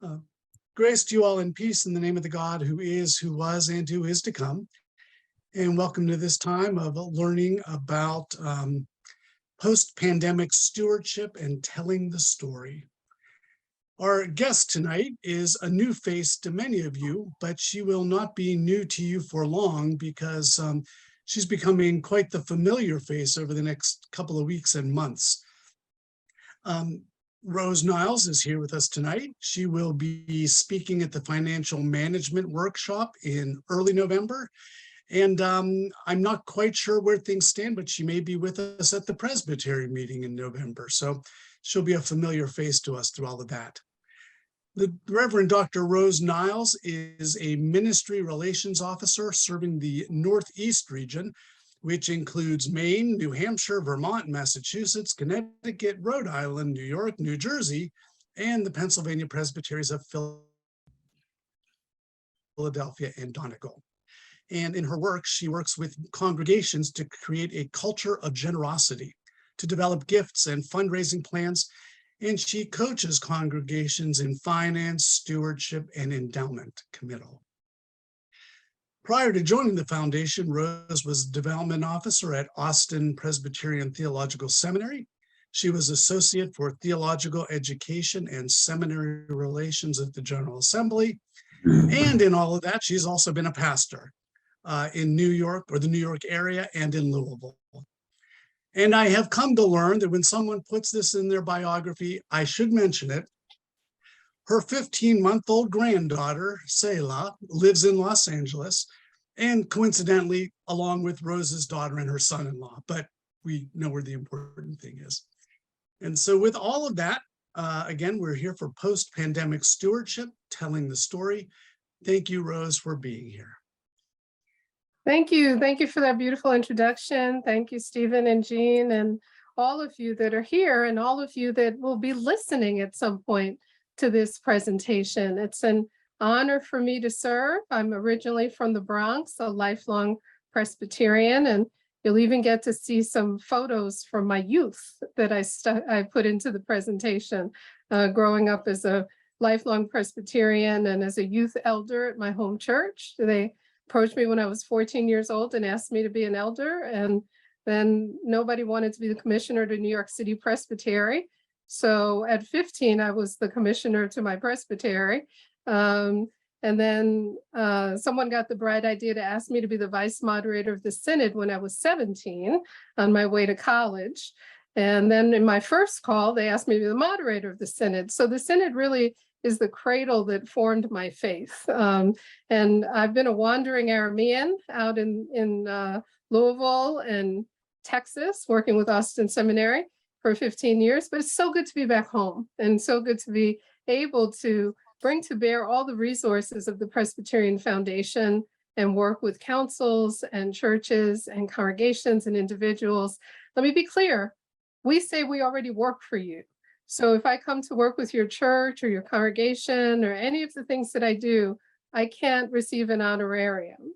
Uh, Grace to you all in peace in the name of the God who is, who was, and who is to come. And welcome to this time of learning about post-pandemic stewardship and telling the story. Our guest tonight is a new face to many of you, but she will not be new to you for long because she's becoming quite the familiar face over the next couple of weeks and months. Rose Niles is here with us tonight. She will be speaking at the Financial Management Workshop in early November. And I'm not quite sure where things stand, but she may be with us at the Presbytery meeting in November. So she'll be a familiar face to us through all of that. The Reverend Dr. Rose Niles is a ministry relations officer serving the Northeast region, which includes Maine, New Hampshire, Vermont, Massachusetts, Connecticut, Rhode Island, New York, New Jersey, and the Pennsylvania Presbyteries of Philadelphia and Donegal. And in her work, she works with congregations to create a culture of generosity, to develop gifts and fundraising plans, and she coaches congregations in finance, stewardship, and endowment committal. Prior to joining the foundation, Rose was development officer at Austin Presbyterian Theological Seminary. She was associate for theological education and seminary relations at the General Assembly. And in all of that, she's also been a pastor in New York or the New York area and in Louisville. And I have come to learn that when someone puts this in their biography, I should mention it. Her 15-month-old granddaughter, Selah, lives in Los Angeles, and coincidentally, along with Rose's daughter and her son-in-law, but we know where the important thing is. And so with all of that, again, we're here for post-pandemic stewardship, telling the story. Thank you, Rose, for being here. Thank you. Thank you for that beautiful introduction. Thank you, Stephen and Jean, and all of you that are here and all of you that will be listening at some point to this presentation. It's an honor for me to serve. I'm originally from the Bronx, a lifelong Presbyterian, and you'll even get to see some photos from my youth that I put into the presentation, growing up as a lifelong Presbyterian and as a youth elder at my home church. They approached me when I was 14 years old and asked me to be an elder, and then nobody wanted to be the commissioner to New York City Presbytery. So at 15, I was the commissioner to my presbytery. And then someone got the bright idea to ask me to be the vice moderator of the synod when I was 17 on my way to college. And then in my first call, they asked me to be the moderator of the synod. So the synod really is the cradle that formed my faith. And I've been a wandering Aramean out in Louisville and Texas, working with Austin Seminary for 15 years, but it's so good to be back home and so good to be able to bring to bear all the resources of the Presbyterian Foundation and work with councils and churches and congregations and individuals. Let me be clear, we say we already work for you. So if I come to work with your church or your congregation or any of the things that I do, I can't receive an honorarium.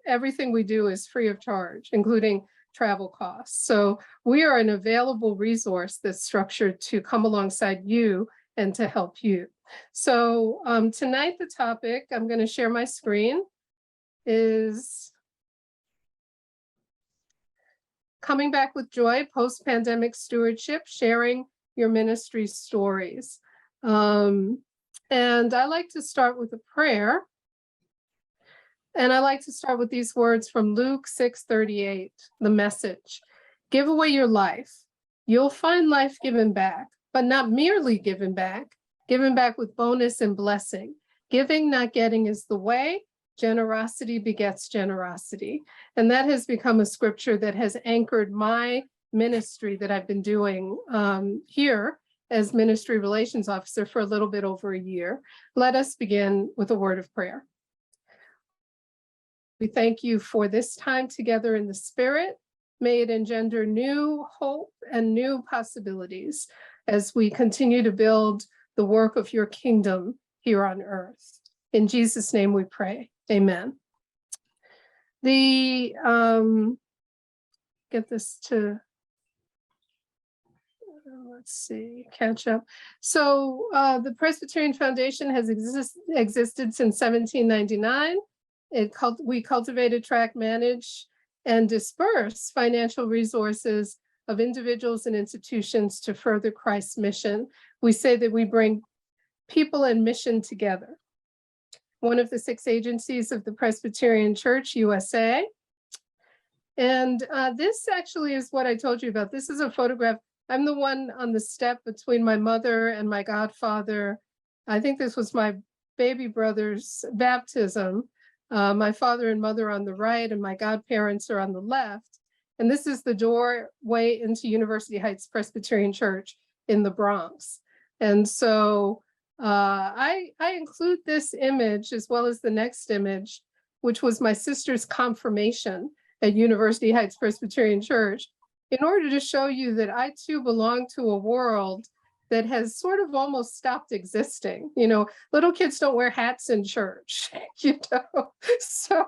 Everything we do is free of charge, including travel costs. So we are an available resource that's structured to come alongside you and to help you. So tonight, the topic, I'm going to share my screen, is Coming Back with Joy, Post-Pandemic Stewardship, Sharing Your Ministry Stories. And I like to start with a prayer. And I like to start with these words from Luke 6:38, the Message. Give away your life. You'll find life given back, but not merely given back with bonus and blessing. Giving, not getting is the way. Generosity begets generosity. And that has become a scripture that has anchored my ministry that I've been doing here as ministry relations officer for a little bit over a year. Let us begin with a word of prayer. We thank you for this time together in the Spirit. May it engender new hope and new possibilities as we continue to build the work of your kingdom here on earth. In Jesus' name we pray. Amen. Get this to, let's see, catch up. So the Presbyterian Foundation has existed since 1799. We cultivate, attract, manage, and disperse financial resources of individuals and institutions to further Christ's mission. We say that we bring people and mission together. One of the 6 agencies of the Presbyterian Church, USA. And this actually is what I told you about. This is a photograph. I'm the one on the step between my mother and my godfather. I think this was my baby brother's baptism. My father and mother on the right, and my godparents are on the left. And this is the doorway into University Heights Presbyterian Church in the Bronx. And so I include this image as well as the next image, which was my sister's confirmation at University Heights Presbyterian Church, in order to show you that I too belong to a world that has sort of almost stopped existing. You know, little kids don't wear hats in church, you know. So,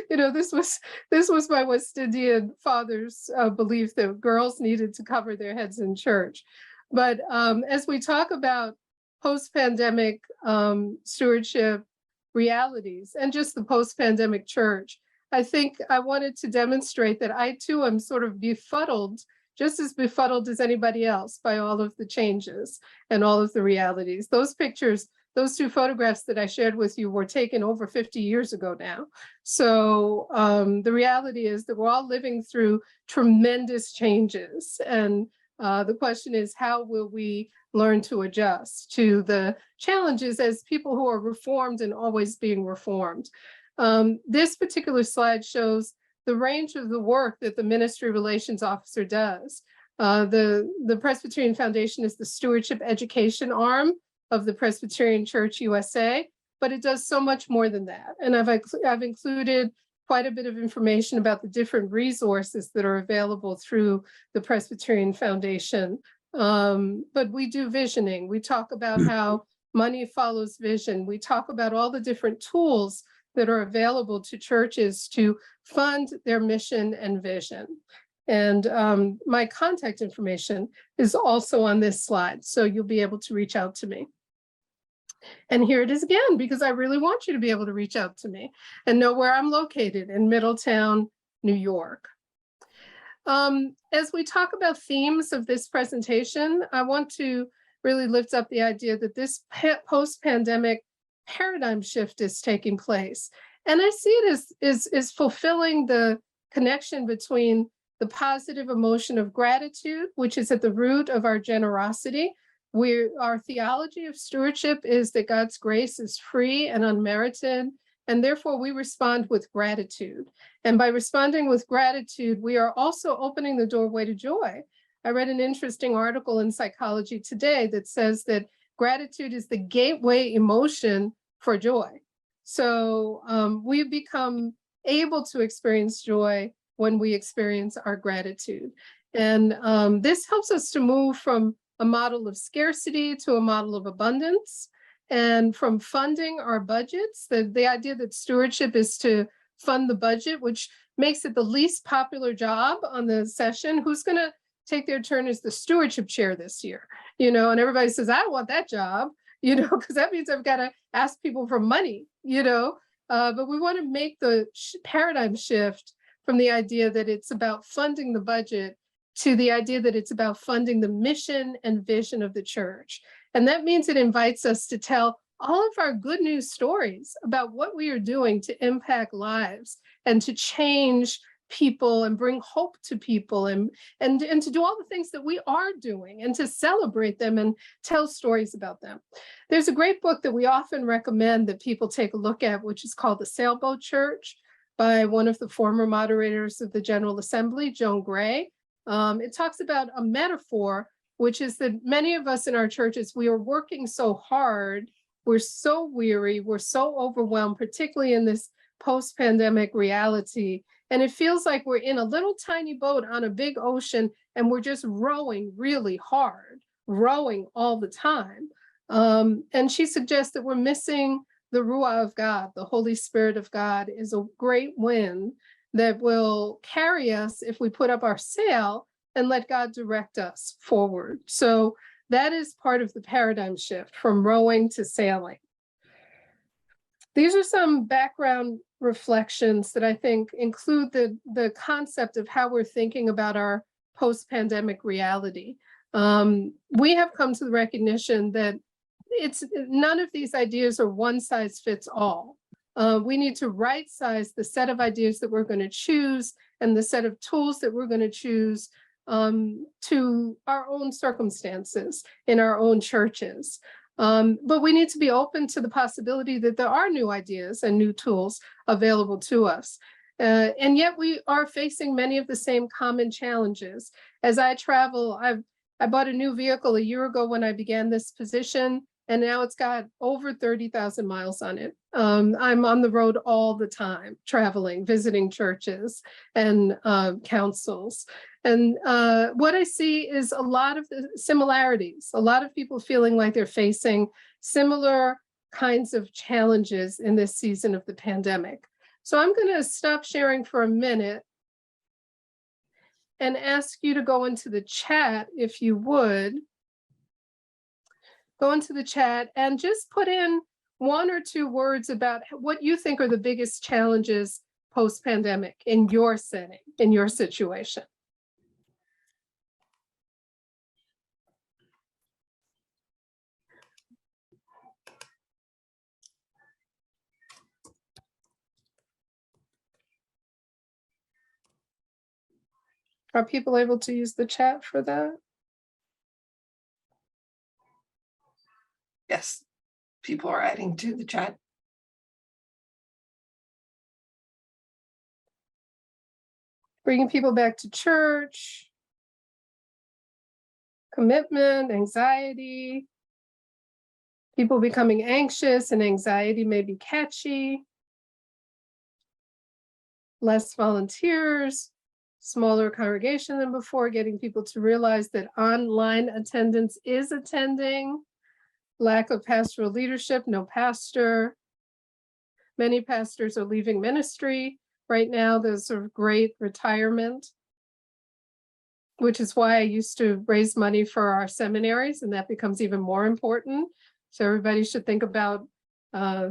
you know, this was my West Indian father's belief that girls needed to cover their heads in church. But as we talk about post-pandemic stewardship realities and just the post-pandemic church, I think I wanted to demonstrate that I too am sort of befuddled, just as befuddled as anybody else, by all of the changes and all of the realities. Those pictures, those 2 photographs that I shared with you were taken over 50 years ago now. So the reality is that we're all living through tremendous changes. And the question is, how will we learn to adjust to the challenges as people who are reformed and always being reformed? This particular slide shows the range of the work that the ministry relations officer does. The Presbyterian Foundation is the stewardship education arm of the Presbyterian Church USA, but it does so much more than that. And I've included quite a bit of information about the different resources that are available through the Presbyterian Foundation. But we do visioning. We talk about how money follows vision. We talk about all the different tools that are available to churches to fund their mission and vision. And my contact information is also on this slide, so you'll be able to reach out to me. And here it is again, because I really want you to be able to reach out to me and know where I'm located in Middletown, New York. As we talk about themes of this presentation, I want to really lift up the idea that this post-pandemic paradigm shift is taking place. And I see it as fulfilling the connection between the positive emotion of gratitude, which is at the root of our generosity. Our theology of stewardship is that God's grace is free and unmerited, and therefore we respond with gratitude. And by responding with gratitude, we are also opening the doorway to joy. I read an interesting article in Psychology Today that says that gratitude is the gateway emotion for joy. So we become able to experience joy when we experience our gratitude. And this helps us to move from a model of scarcity to a model of abundance, and from funding our budgets. The idea that stewardship is to fund the budget, which makes it the least popular job on the session. Who's going to take their turn as the stewardship chair this year? You know, and everybody says, I don't want that job, you know, because that means I've got to ask people for money, you know. But we want to make the paradigm shift from the idea that it's about funding the budget to the idea that it's about funding the mission and vision of the church. And that means it invites us to tell all of our good news stories about what we are doing to impact lives and to change people and bring hope to people, and to do all the things that we are doing and to celebrate them and tell stories about them. There's a great book that we often recommend that people take a look at, which is called The Sailboat Church by one of the former moderators of the General Assembly, Joan Gray. It talks about a metaphor, which is that many of us in our churches, we are working so hard, we're so weary, we're so overwhelmed, particularly in this post-pandemic reality. And it feels like we're in a little tiny boat on a big ocean and we're just rowing really hard, rowing all the time. And she suggests that we're missing the Ruah of God. The Holy Spirit of God is a great wind that will carry us if we put up our sail, and let God direct us forward. So that is part of the paradigm shift from rowing to sailing. These are some background reflections that I think include the concept of how we're thinking about our post-pandemic reality. We have come to the recognition that none of these ideas are one size fits all. We need to right size the set of ideas that we're going to choose and the set of tools that we're going to choose to our own circumstances in our own churches. But we need to be open to the possibility that there are new ideas and new tools available to us. And yet we are facing many of the same common challenges. As I travel, I bought a new vehicle a year ago when I began this position, and now it's got over 30,000 miles on it. I'm on the road all the time, traveling, visiting churches and councils. And what I see is a lot of the similarities, a lot of people feeling like they're facing similar kinds of challenges in this season of the pandemic. So I'm going to stop sharing for a minute and ask you to go into the chat, if you would. Go into the chat and just put in 1 or 2 words about what you think are the biggest challenges post-pandemic in your setting, in your situation. Are people able to use the chat for that? Yes, people are adding to the chat. Bringing people back to church, commitment, anxiety, people becoming anxious and anxiety may be catchy, less volunteers, smaller congregation than before, getting people to realize that online attendance is attending, lack of pastoral leadership, no pastor. Many pastors are leaving ministry right now. There's sort of great retirement, which is why I used to raise money for our seminaries, and that becomes even more important. So everybody should think about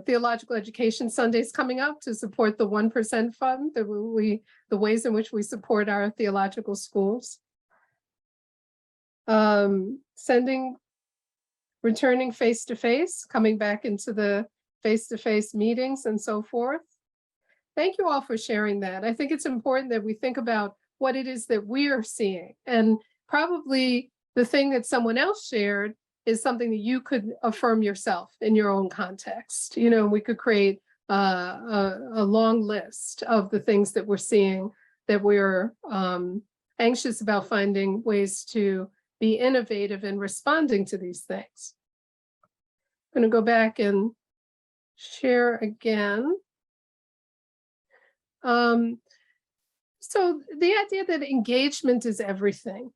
theological education Sundays coming up to support the 1% fund, the ways in which we support our theological schools. Returning face-to-face, coming back into the face-to-face meetings and so forth. Thank you all for sharing that. I think it's important that we think about what it is that we are seeing. And probably the thing that someone else shared is something that you could affirm yourself in your own context. You know, we could create a long list of the things that we're seeing that we're anxious about finding ways to be innovative in responding to these things. I'm going to go back and share again. So the idea that engagement is everything.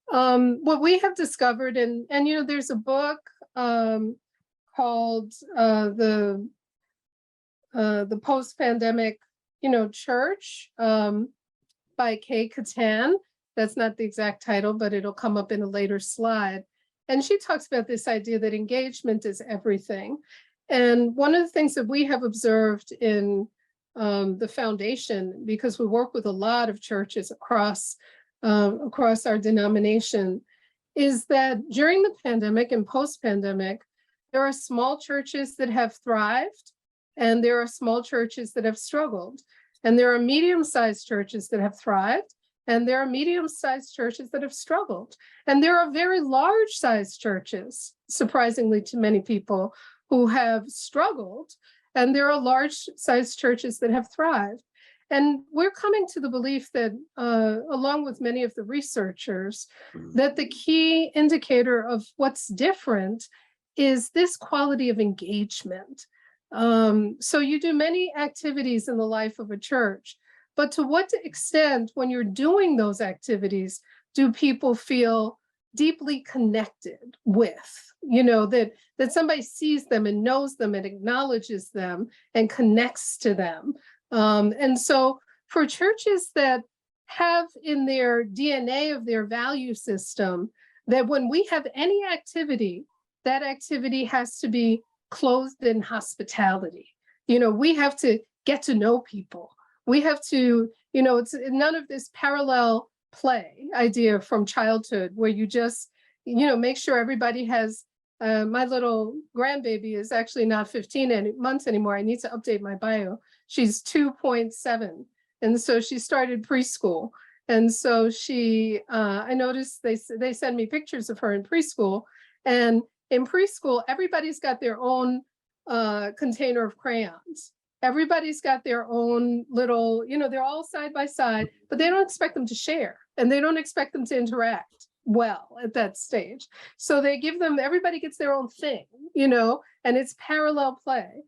What we have discovered, and you know, there's a book called the Post-Pandemic, you know, Church by Kay Katan. That's not the exact title, but it'll come up in a later slide. And she talks about this idea that engagement is everything. And one of the things that we have observed in the foundation, because we work with a lot of churches across our denomination, is that during the pandemic and post-pandemic, there are small churches that have thrived, and there are small churches that have struggled. And there are medium-sized churches that have thrived, and there are medium-sized churches that have struggled. And there are very large-sized churches, surprisingly to many people, who have struggled. And there are large-sized churches that have thrived. And we're coming to the belief that, along with many of the researchers, that the key indicator of what's different is this quality of engagement. So you do many activities in the life of a church, but to what extent, when you're doing those activities, do people feel deeply connected with, you know, that somebody sees them and knows them and acknowledges them and connects to them. And so for churches that have in their DNA of their value system that when we have any activity, that activity has to be clothed in hospitality. We have to get to know people. We have to, it's none of this parallel play idea from childhood where you just, make sure everybody has, my little grandbaby is actually not 15 months anymore. I need to update my bio. She's 2.7. And so she started preschool. And so I noticed they send me pictures of her in preschool. And in preschool, everybody's got their own container of crayons. Everybody's got their own little, they're all side by side, but they don't expect them to share and they don't expect them to interact well at that stage. So they give them, everybody gets their own thing, and it's parallel play.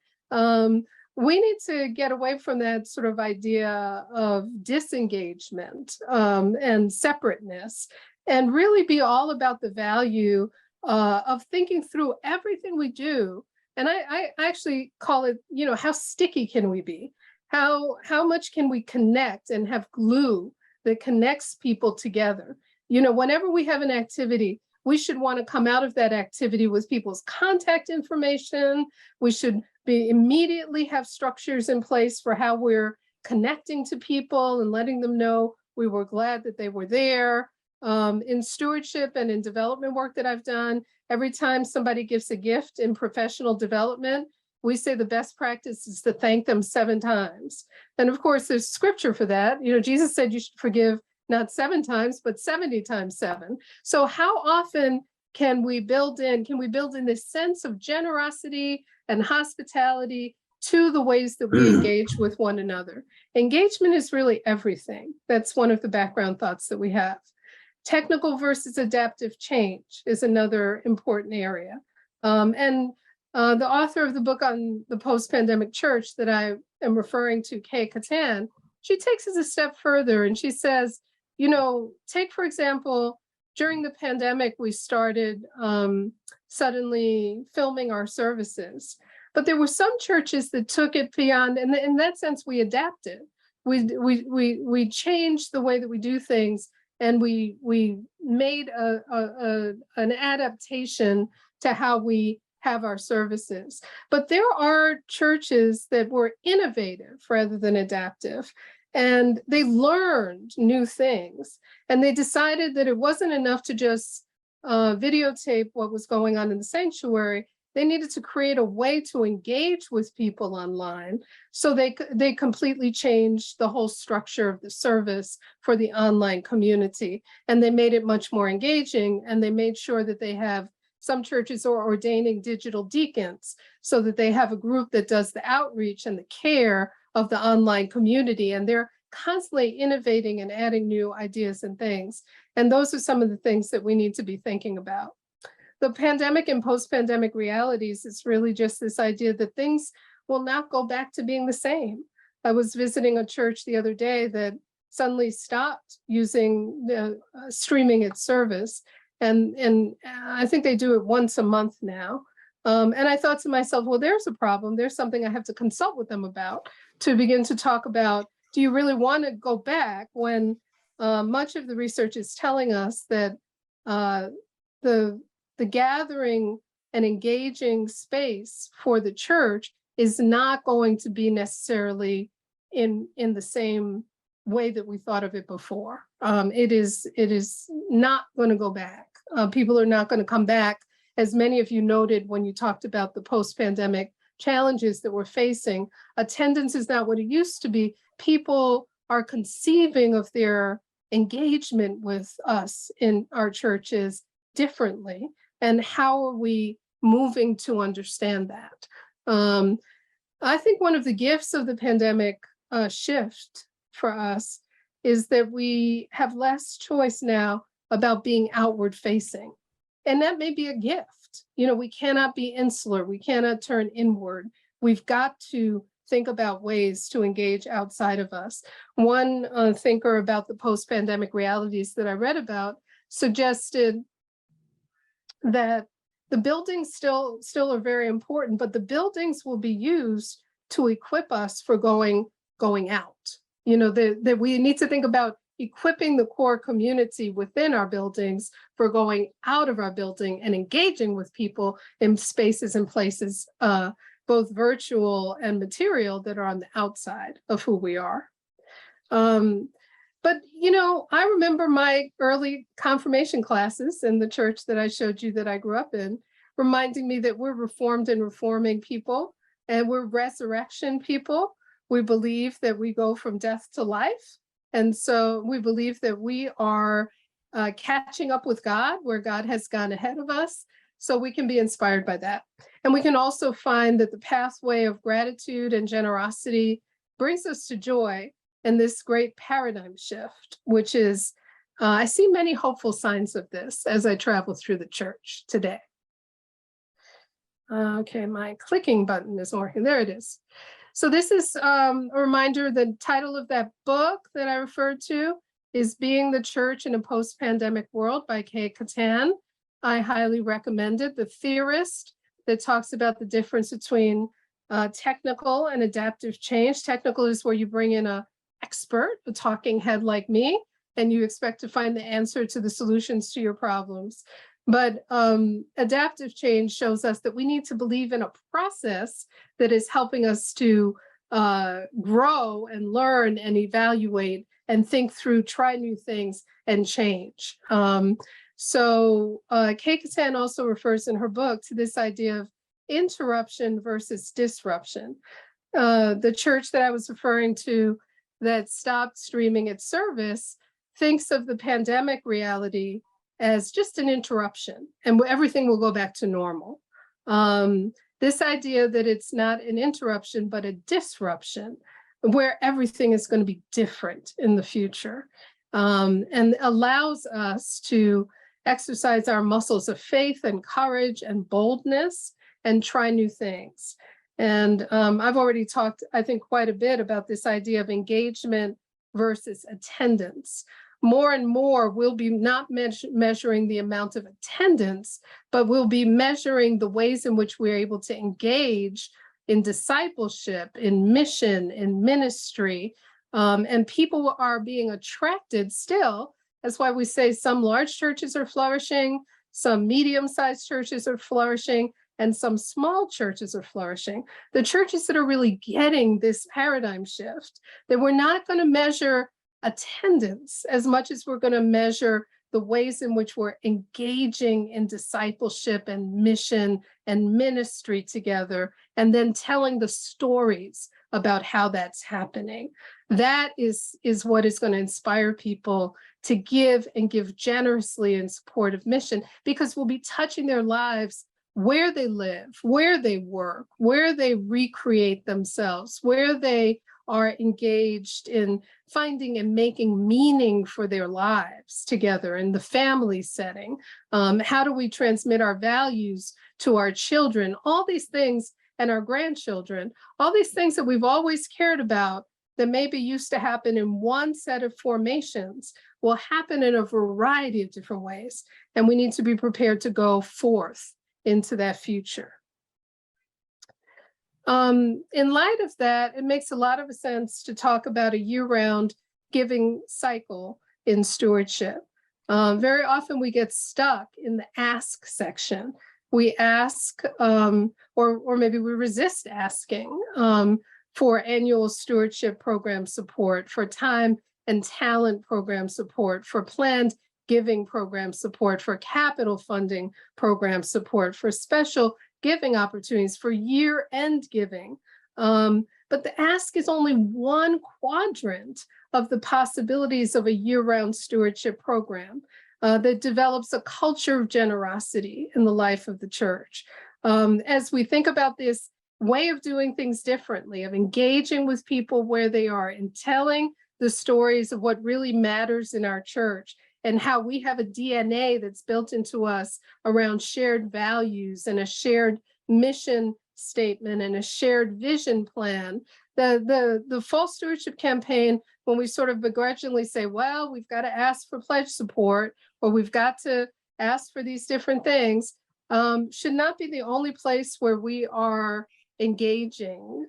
We need to get away from that sort of idea of disengagement and separateness and really be all about the value of thinking through everything we do. And I actually call it, how sticky can we be? How much can we connect and have glue that connects people together? Whenever we have an activity, we should want to come out of that activity with people's contact information. We should immediately have structures in place for how we're connecting to people and letting them know we were glad that they were there. In stewardship and in development work that I've done, every time somebody gives a gift in professional development, we say the best practice is to thank them 7 times. And of course, there's scripture for that. Jesus said you should forgive not 7 times, but 70 times 7. So how often can we build in this sense of generosity and hospitality to the ways that we engage with one another? Engagement is really everything. That's one of the background thoughts that we have. Technical versus adaptive change is another important area. And the author of the book on the post-pandemic church that I am referring to, Kay Katan, she takes it a step further and she says, take, for example, during the pandemic, we started suddenly filming our services, but there were some churches that took it beyond, and in that sense, we adapted. We changed the way that we do things, and we made an adaptation to how we have our services. But there are churches that were innovative rather than adaptive. And they learned new things, and they decided that it wasn't enough to just videotape what was going on in the sanctuary. They needed to create a way to engage with people online. So they completely changed the whole structure of the service for the online community. And they made it much more engaging, and they made sure that they have, some churches are ordaining digital deacons so that they have a group that does the outreach and the care of the online community, and they're constantly innovating and adding new ideas and things. And those are some of the things that we need to be thinking about. The pandemic and post-pandemic realities is really just this idea that things will not go back to being the same. I was visiting a church the other day that suddenly stopped using the streaming its service, and I think they do it once a month now. And I thought to myself, well, there's a problem. There's something I have to consult with them about, to begin to talk about, do you really want to go back when much of the research is telling us that the gathering and engaging space for the church is not going to be necessarily in the same way that we thought of it before. It is not going to go back. People are not going to come back. As many of you noted when you talked about the post-pandemic challenges that we're facing, attendance is not what it used to be. People are conceiving of their engagement with us in our churches differently. And how are we moving to understand that? I think one of the gifts of the pandemic shift for us is that we have less choice now about being outward facing. And that may be a gift. We cannot be insular. We cannot turn inward. We've got to think about ways to engage outside of us. One thinker about the post-pandemic realities that I read about suggested that the buildings still are very important, but the buildings will be used to equip us for going out. That we need to think about equipping the core community within our buildings for going out of our building and engaging with people in spaces and places, both virtual and material, that are on the outside of who we are. But, you know, I remember my early confirmation classes in the church that I showed you that I grew up in, reminding me that we're reformed and reforming people, and we're resurrection people. We believe that we go from death to life. And so we believe that we are catching up with God, where God has gone ahead of us. So we can be inspired by that. And we can also find that the pathway of gratitude and generosity brings us to joy and this great paradigm shift, which is, I see many hopeful signs of this as I travel through the church today. Okay, my clicking button is working. There it is. So this is a reminder, the title of that book that I referred to is Being the Church in a Post-Pandemic World by Kay Katan. I highly recommend it. The theorist that talks about the difference between technical and adaptive change. Technical is where you bring in an expert, a talking head like me, and you expect to find the answer to the solutions to your problems. But adaptive change shows us that we need to believe in a process that is helping us to grow and learn and evaluate and think through, try new things and change. So Kay Katan also refers in her book to this idea of interruption versus disruption. The church that I was referring to that stopped streaming its service thinks of the pandemic reality as just an interruption and everything will go back to normal. This idea that it's not an interruption, but a disruption, where everything is going to be different in the future, and allows us to exercise our muscles of faith and courage and boldness and try new things. And I've already talked, I think, quite a bit about this idea of engagement versus attendance. More and more, we'll be not measuring the amount of attendance, but we'll be measuring the ways in which we're able to engage in discipleship, in mission, in ministry, and people are being attracted still. That's why we say some large churches are flourishing, some medium-sized churches are flourishing, and some small churches are flourishing. The churches that are really getting this paradigm shift, that we're not going to measure attendance as much as we're going to measure the ways in which we're engaging in discipleship and mission and ministry together, and then telling the stories about how that's happening. That is what is going to inspire people to give and give generously in support of mission, because we'll be touching their lives where they live, where they work, where they recreate themselves, where they are engaged in finding and making meaning for their lives together in the family setting. How do we transmit our values to our children? All these things, and our grandchildren, all these things that we've always cared about that maybe used to happen in one set of formations will happen in a variety of different ways. And we need to be prepared to go forth into that future. In light of that, it makes a lot of sense to talk about a year-round giving cycle in stewardship. Very often we get stuck in the ask section. We ask, or maybe we resist asking for annual stewardship program support, for time and talent program support, for planned giving program support, for capital funding program support, for special giving opportunities, for year-end giving. But the ask is only one quadrant of the possibilities of a year-round stewardship program that develops a culture of generosity in the life of the church. As we think about this way of doing things differently, of engaging with people where they are and telling the stories of what really matters in our church, and how we have a DNA that's built into us around shared values and a shared mission statement and a shared vision plan. The fall stewardship campaign, when we sort of begrudgingly say, well, we've got to ask for pledge support, or we've got to ask for these different things, should not be the only place where we are engaging.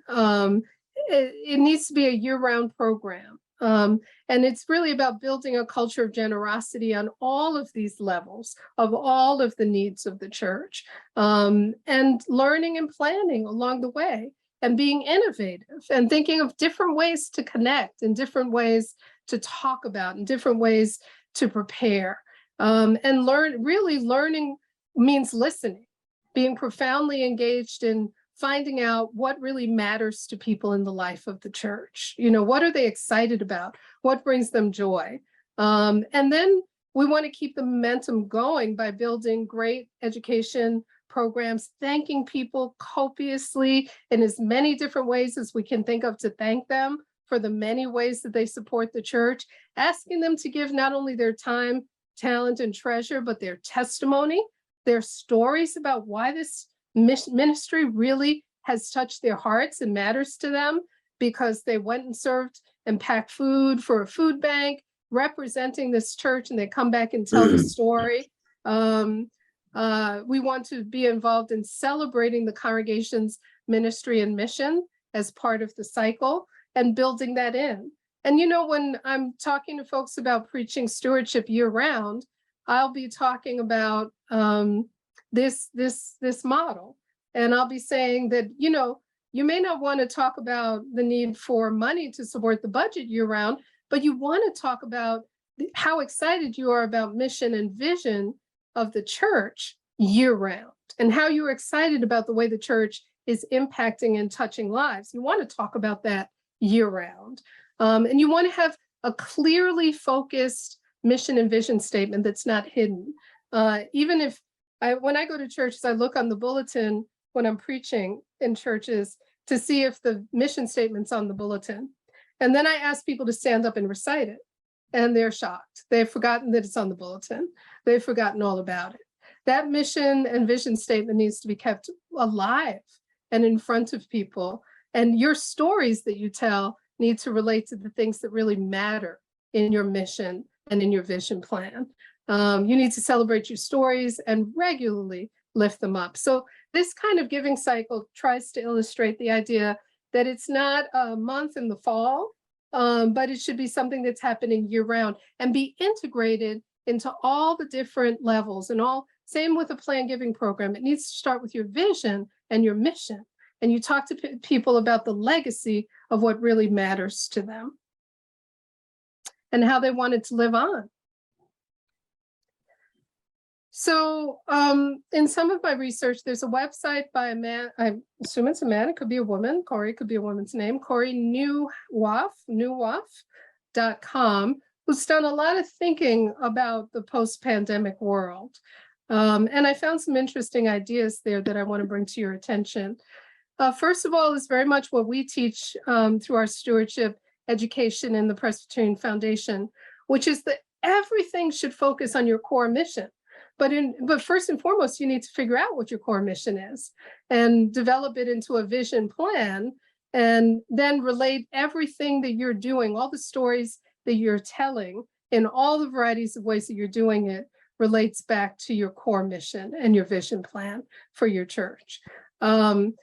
It needs to be a year-round program. And it's really about building a culture of generosity on all of these levels of all of the needs of the church, and learning and planning along the way, and being innovative and thinking of different ways to connect and different ways to talk about and different ways to prepare. And learning means listening, being profoundly engaged in finding out what really matters to people in the life of the church. What are they excited about? What brings them joy? And then we want to keep the momentum going by building great education programs, thanking people copiously in as many different ways as we can think of to thank them for the many ways that they support the church, asking them to give not only their time, talent, and treasure, but their testimony, their stories about why this ministry really has touched their hearts and matters to them, because they went and served and packed food for a food bank representing this church, and they come back and tell the story. We want to be involved in celebrating the congregation's ministry and mission as part of the cycle and building that in. And when I'm talking to folks about preaching stewardship year round, I'll be talking about this model. And I'll be saying that, you may not want to talk about the need for money to support the budget year round, but you want to talk about how excited you are about mission and vision of the church year round, and how you're excited about the way the church is impacting and touching lives. You want to talk about that year round. And you want to have a clearly focused mission and vision statement that's not hidden. Even if when I go to churches, I look on the bulletin when I'm preaching in churches to see if the mission statement's on the bulletin. And then I ask people to stand up and recite it. And they're shocked. They've forgotten that it's on the bulletin. They've forgotten all about it. That mission and vision statement needs to be kept alive and in front of people. And your stories that you tell need to relate to the things that really matter in your mission and in your vision plan. You need to celebrate your stories and regularly lift them up. So this kind of giving cycle tries to illustrate the idea that it's not a month in the fall, but it should be something that's happening year round and be integrated into all the different levels and same with a plan giving program. It needs to start with your vision and your mission. And you talk to people about the legacy of what really matters to them and how they want it to live on. So in some of my research, there's a website by a man, I assume it's a man, it could be a woman, Corey could be a woman's name, Corey Newhoff.com, who's done a lot of thinking about the post-pandemic world. And I found some interesting ideas there that I want to bring to your attention. First of all, is very much what we teach through our stewardship education in the Presbyterian Foundation, which is that everything should focus on your core mission. But first and foremost, you need to figure out what your core mission is and develop it into a vision plan, and then relate everything that you're doing, all the stories that you're telling in all the varieties of ways that you're doing it relates back to your core mission and your vision plan for your church. And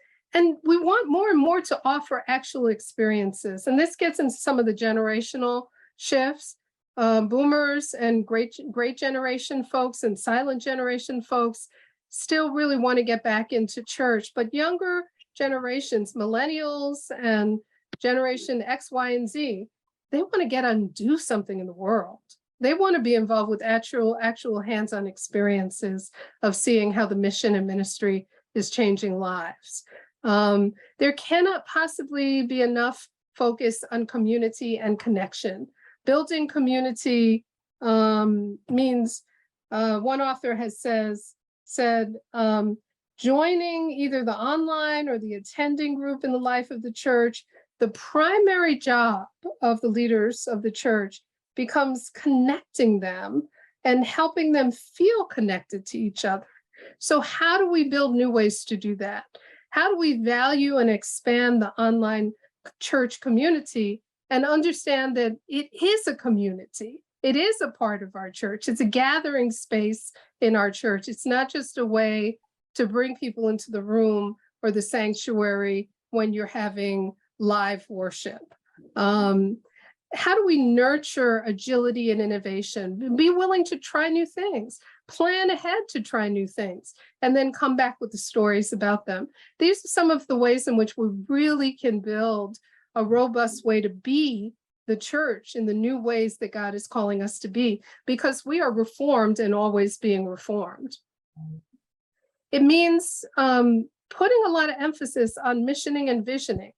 we want more and more to offer actual experiences. And this gets into some of the generational shifts. Boomers and great generation folks and silent generation folks still really want to get back into church, but younger generations, millennials and generation X, Y, and Z, they want to get out and do something in the world. They want to be involved with actual hands-on experiences of seeing how the mission and ministry is changing lives. There cannot possibly be enough focus on community and connection. Building community means, one author has said, joining either the online or the attending group in the life of the church, the primary job of the leaders of the church becomes connecting them and helping them feel connected to each other. So how do we build new ways to do that? How do we value and expand the online church community and understand that it is a community? It is a part of our church. It's a gathering space in our church. It's not just a way to bring people into the room or the sanctuary when you're having live worship. how do we nurture agility and innovation? Be willing to try new things, plan ahead to try new things, and then come back with the stories about them. These are some of the ways in which we really can build a robust way to be the church in the new ways that God is calling us to be, because we are reformed and always being reformed. It means putting a lot of emphasis on missioning and visioning.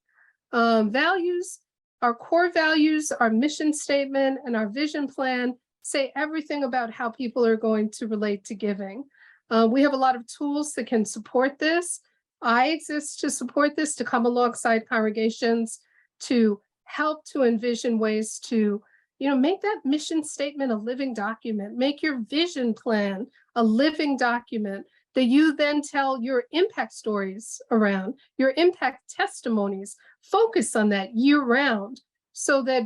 Values, our core values, our mission statement, and our vision plan say everything about how people are going to relate to giving. We have a lot of tools that can support this. I exist to support this, to come alongside congregations, to help to envision ways to, make that mission statement a living document, make your vision plan a living document that you then tell your impact stories around, your impact testimonies. Focus on that year round, so that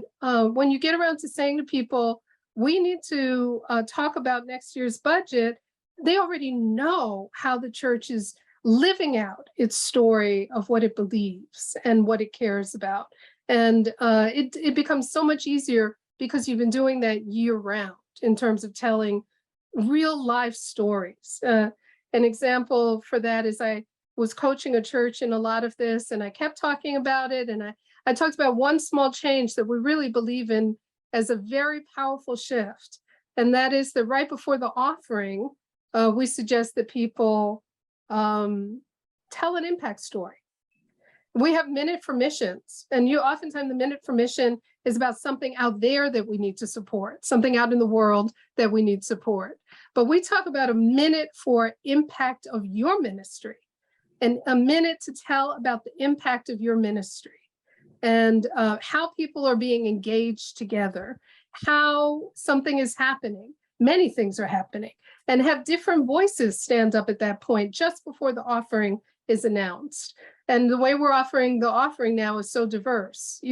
when you get around to saying to people, we need to talk about next year's budget, they already know how the church is living out its story of what it believes and what it cares about. And it becomes so much easier because you've been doing that year round in terms of telling real life stories. An example for that is I was coaching a church in a lot of this, and I kept talking about it. And I talked about one small change that we really believe in as a very powerful shift. And that is that right before the offering, we suggest that people tell an impact story. We have Minute for Missions, and oftentimes the Minute for Mission is about something out there that we need to support, something out in the world that we need support. But we talk about a minute for impact of your ministry, and a minute to tell about the impact of your ministry, and how people are being engaged together, how something is happening. Many things are happening, and have different voices stand up at that point just before the offering is announced. And the way we're offering the offering now is so diverse,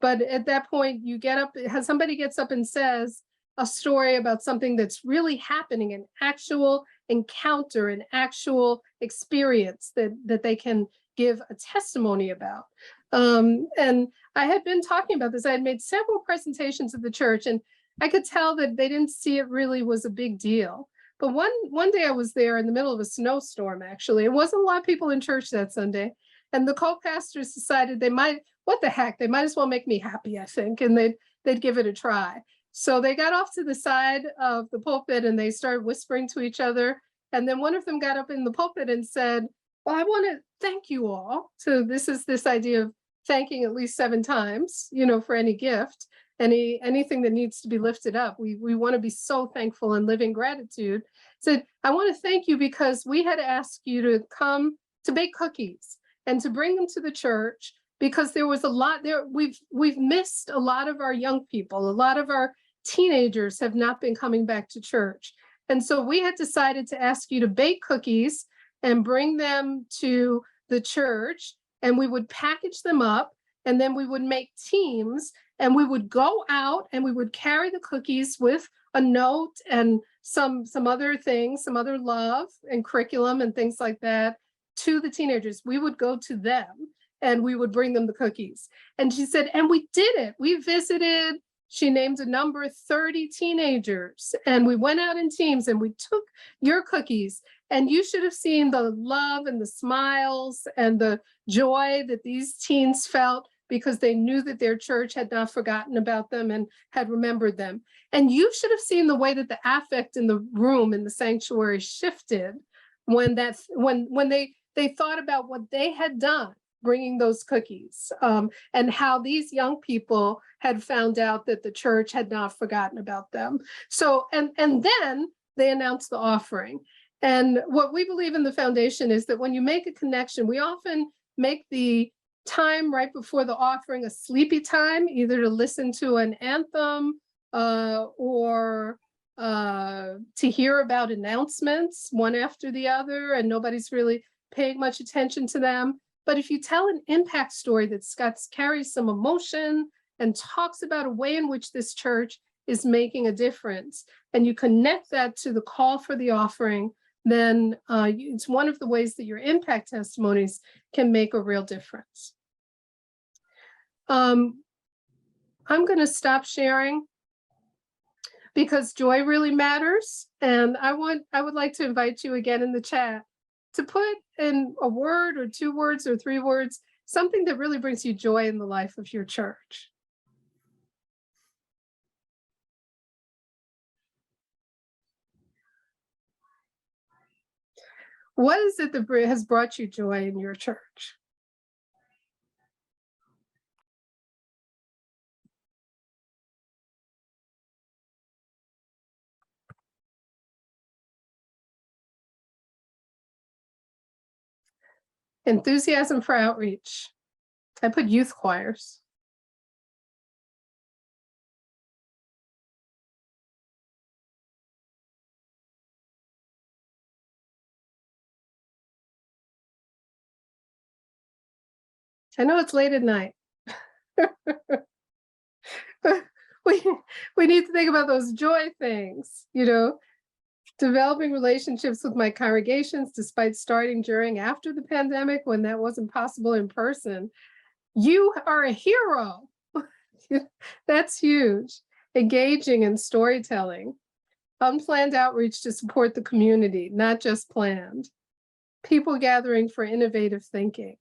but at that point you get up, somebody gets up and says a story about something that's really happening, an actual encounter, an actual experience that they can give a testimony about. And I had been talking about this. I had made several presentations at the church, and I could tell that they didn't see it really was a big deal. But one day I was there in the middle of a snowstorm, actually. It wasn't a lot of people in church that Sunday. And the co-pastors decided they might as well make me happy, I think, and they'd give it a try. So they got off to the side of the pulpit and they started whispering to each other. And then one of them got up in the pulpit and said, well, I want to thank you all. So this is this idea of thanking at least 7 times, for any gift, anything that needs to be lifted up. We want to be so thankful and live in gratitude. Said, I want to thank you because we had asked you to come to bake cookies and to bring them to the church, because there was a lot there. We've missed a lot of our young people. A lot of our teenagers have not been coming back to church. And so we had decided to ask you to bake cookies and bring them to the church, and we would package them up, and then we would make teams, and we would go out and we would carry the cookies with a note and some other things, some other love and curriculum and things like that to the teenagers. We would go to them and we would bring them the cookies. And she said, and we did it. We visited, she named a number, 30 teenagers, and we went out in teams and we took your cookies, and you should have seen the love and the smiles and the joy that these teens felt, because they knew that their church had not forgotten about them and had remembered them. And you should have seen the way that the affect in the room, in the sanctuary, shifted when they thought about what they had done bringing those cookies, and how these young people had found out that the church had not forgotten about them. So, and then they announced the offering. And what we believe in the foundation is that when you make a connection, we often make the time right before the offering a sleepy time, either to listen to an anthem or to hear about announcements one after the other, and nobody's really paying much attention to them. But if you tell an impact story that carries some emotion and talks about a way in which this church is making a difference, and you connect that to the call for the offering, then it's one of the ways that your impact testimonies can make a real difference. I'm going to stop sharing because joy really matters. And I would like to invite you again in the chat to put in a word or 2 words or 3 words, something that really brings you joy in the life of your church. What is it that has brought you joy in your church? Enthusiasm for outreach. I put youth choirs. I know it's late at night. we need to think about those joy things, you know, developing relationships with my congregations despite starting during after the pandemic when that wasn't possible in person. You are a hero. That's huge. Engaging in storytelling, unplanned outreach to support the community, not just planned. People gathering for innovative thinking.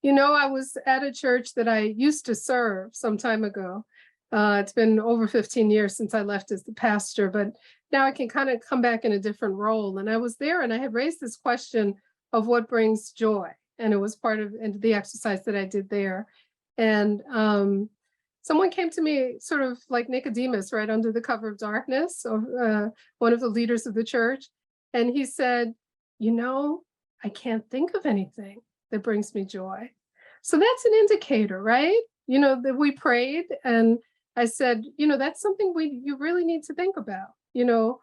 You know, I was at a church that I used to serve some time ago. It's been over 15 years since I left as the pastor, but now I can kind of come back in a different role. And I was there and I had raised this question of what brings joy. And it was part of the exercise that I did there. And someone came to me sort of like Nicodemus, right under the cover of darkness, or one of the leaders of the church. And he said, you know, I can't think of anything that brings me joy. So that's an indicator, right? You know, that we prayed and I said, you know, that's something you really need to think about. You know,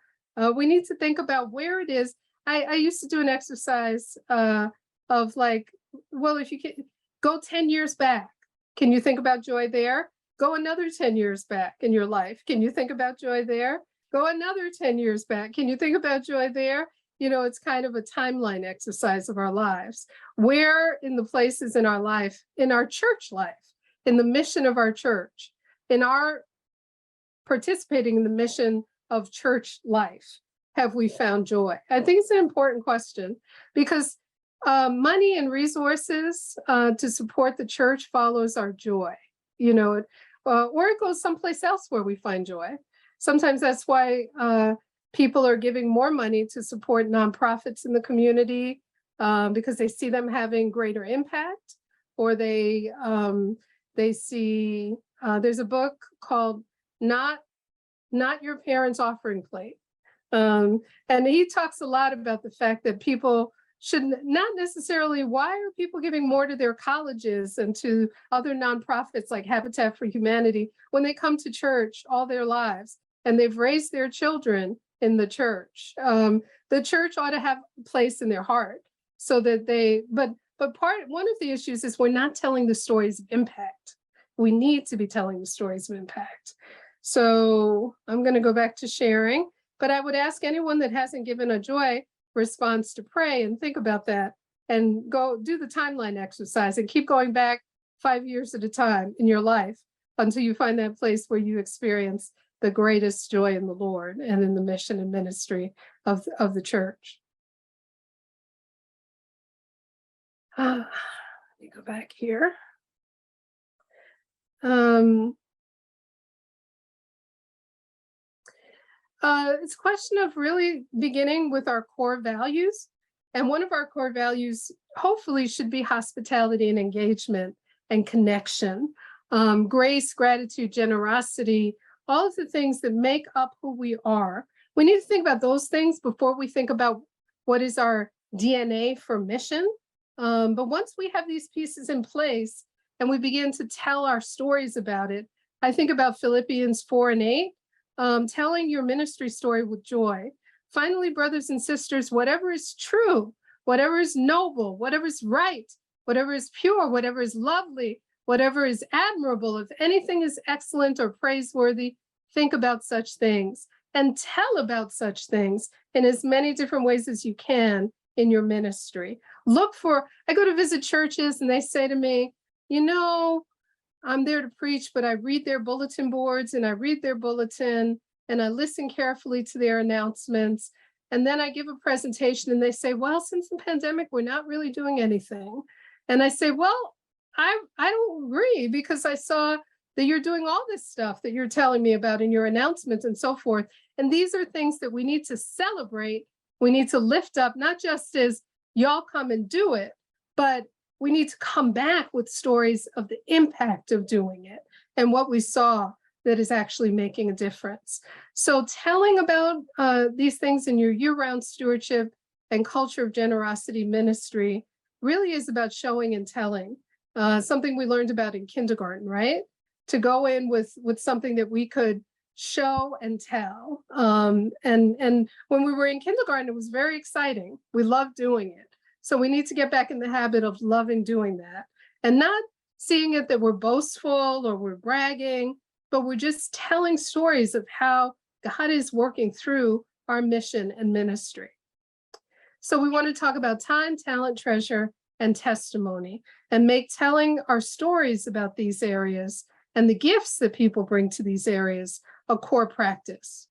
we need to think about where it is. I used to do an exercise of like, well, if you can go 10 years back, can you think about joy there? Go another 10 years back in your life. Can you think about joy there? Go another 10 years back. Can you think about joy there? You know, it's kind of a timeline exercise of our lives. Where in the places in our life, in our church life, in the mission of our church, in our participating in the mission of church life, have we found joy? I think it's an important question because money and resources to support the church follows our joy, you know, or it goes someplace else where we find joy. Sometimes that's why people are giving more money to support nonprofits in the community because they see them having greater impact, or they see, there's a book called Not Your Parents' Offering Plate. And he talks a lot about the fact that people should not necessarily, why are people giving more to their colleges and to other nonprofits like Habitat for Humanity when they come to church all their lives and they've raised their children in the church? The church ought to have a place in their heart so that but one of the issues is we're not telling the stories of impact. We need to be telling the stories of impact. So I'm going to go back to sharing, but I would ask anyone that hasn't given a joy response to pray and think about that and go do the timeline exercise and keep going back 5 years at a time in your life until you find that place where you experience the greatest joy in the Lord and in the mission and ministry of the church. Let me go back here. It's a question of really beginning with our core values. And one of our core values, hopefully, should be hospitality and engagement and connection, grace, gratitude, generosity, all of the things that make up who we are. We need to think about those things before we think about what is our DNA for mission. But once we have these pieces in place and we begin to tell our stories about it, I think about Philippians 4:8. Telling your ministry story with joy. Finally, brothers and sisters, whatever is true, whatever is noble, whatever is right, whatever is pure, whatever is lovely, whatever is admirable, if anything is excellent or praiseworthy, think about such things and tell about such things in as many different ways as you can in your ministry. I go to visit churches and they say to me, you know, I'm there to preach, but I read their bulletin boards and I read their bulletin and I listen carefully to their announcements. And then I give a presentation and they say, well, since the pandemic, we're not really doing anything. And I say, well, I don't agree, because I saw that you're doing all this stuff that you're telling me about in your announcements and so forth. And these are things that we need to celebrate. We need to lift up, not just as y'all come and do it, but we need to come back with stories of the impact of doing it and what we saw that is actually making a difference. So telling about these things in your year-round stewardship and culture of generosity ministry really is about showing and telling. Something we learned about in kindergarten, right? To go in with something that we could show and tell. And when we were in kindergarten, it was very exciting. We loved doing it. So we need to get back in the habit of loving doing that and not seeing it that we're boastful or we're bragging, but we're just telling stories of how God is working through our mission and ministry. So we want to talk about time, talent, treasure, and testimony, and make telling our stories about these areas and the gifts that people bring to these areas a core practice.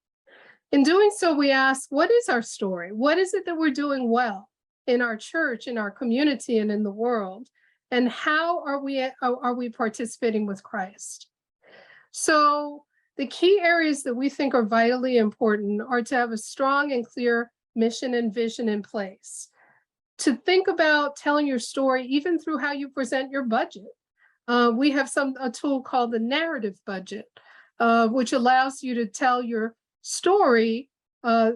In doing so, we ask, what is our story? What is it that we're doing well in our church, in our community, and in the world? And how are we participating with Christ? So the key areas that we think are vitally important are to have a strong and clear mission and vision in place. To think about telling your story, even through how you present your budget. We have a tool called the narrative budget, which allows you to tell your story,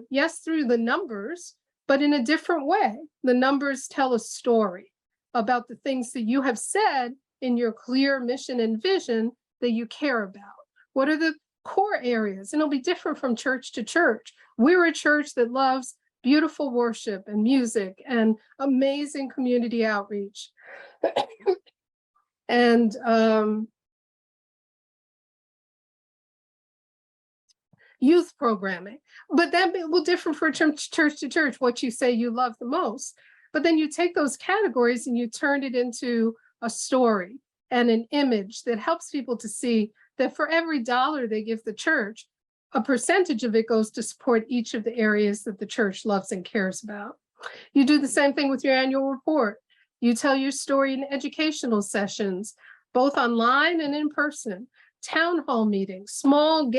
yes, through the numbers, but in a different way. The numbers tell a story about the things that you have said in your clear mission and vision that you care about. What are the core areas? And it'll be different from church to church. We're a church that loves beautiful worship and music and amazing community outreach. And youth programming, but that will differ from church to church, what you say you love the most. But then you take those categories and you turn it into a story and an image that helps people to see that for every dollar they give the church, a percentage of it goes to support each of the areas that the church loves and cares about. You do the same thing with your annual report. You tell your story in educational sessions, both online and in person, town hall meetings, small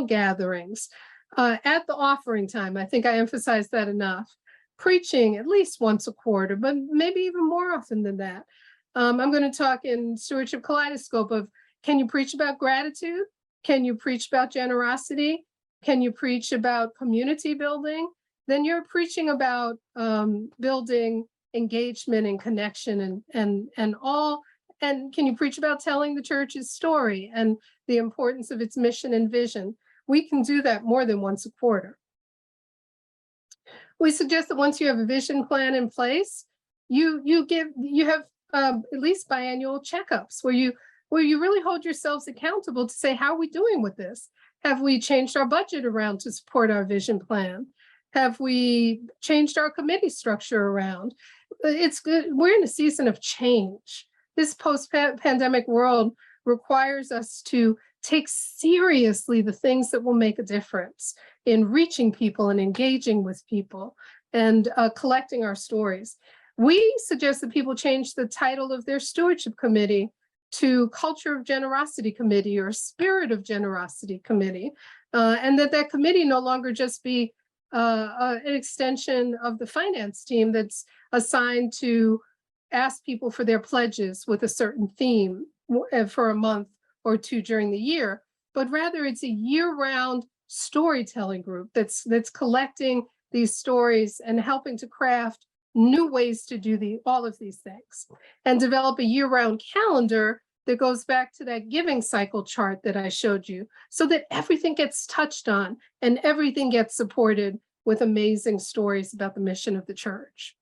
gatherings, at the offering time. I think I emphasized that enough. Preaching at least once a quarter, but maybe even more often than that. I'm going to talk in Stewardship Kaleidoscope of, can you preach about gratitude? Can you preach about generosity? Can you preach about community building? Then you're preaching about building engagement and connection and all. And can you preach about telling the church's story and the importance of its mission and vision? We can do that more than once a quarter. We suggest that once you have a vision plan in place, you have at least biannual checkups where you really hold yourselves accountable to say, how are we doing with this? Have we changed our budget around to support our vision plan? Have we changed our committee structure around? It's good. We're in a season of change. This post-pandemic world requires us to take seriously the things that will make a difference in reaching people and engaging with people and collecting our stories. We suggest that people change the title of their stewardship committee to Culture of Generosity Committee or Spirit of Generosity Committee, and that committee no longer just be an extension of the finance team that's assigned to ask people for their pledges with a certain theme for a month or two during the year, but rather it's a year-round storytelling group that's collecting these stories and helping to craft new ways to do all of these things and develop a year-round calendar that goes back to that giving cycle chart that I showed you, so that everything gets touched on and everything gets supported with amazing stories about the mission of the church.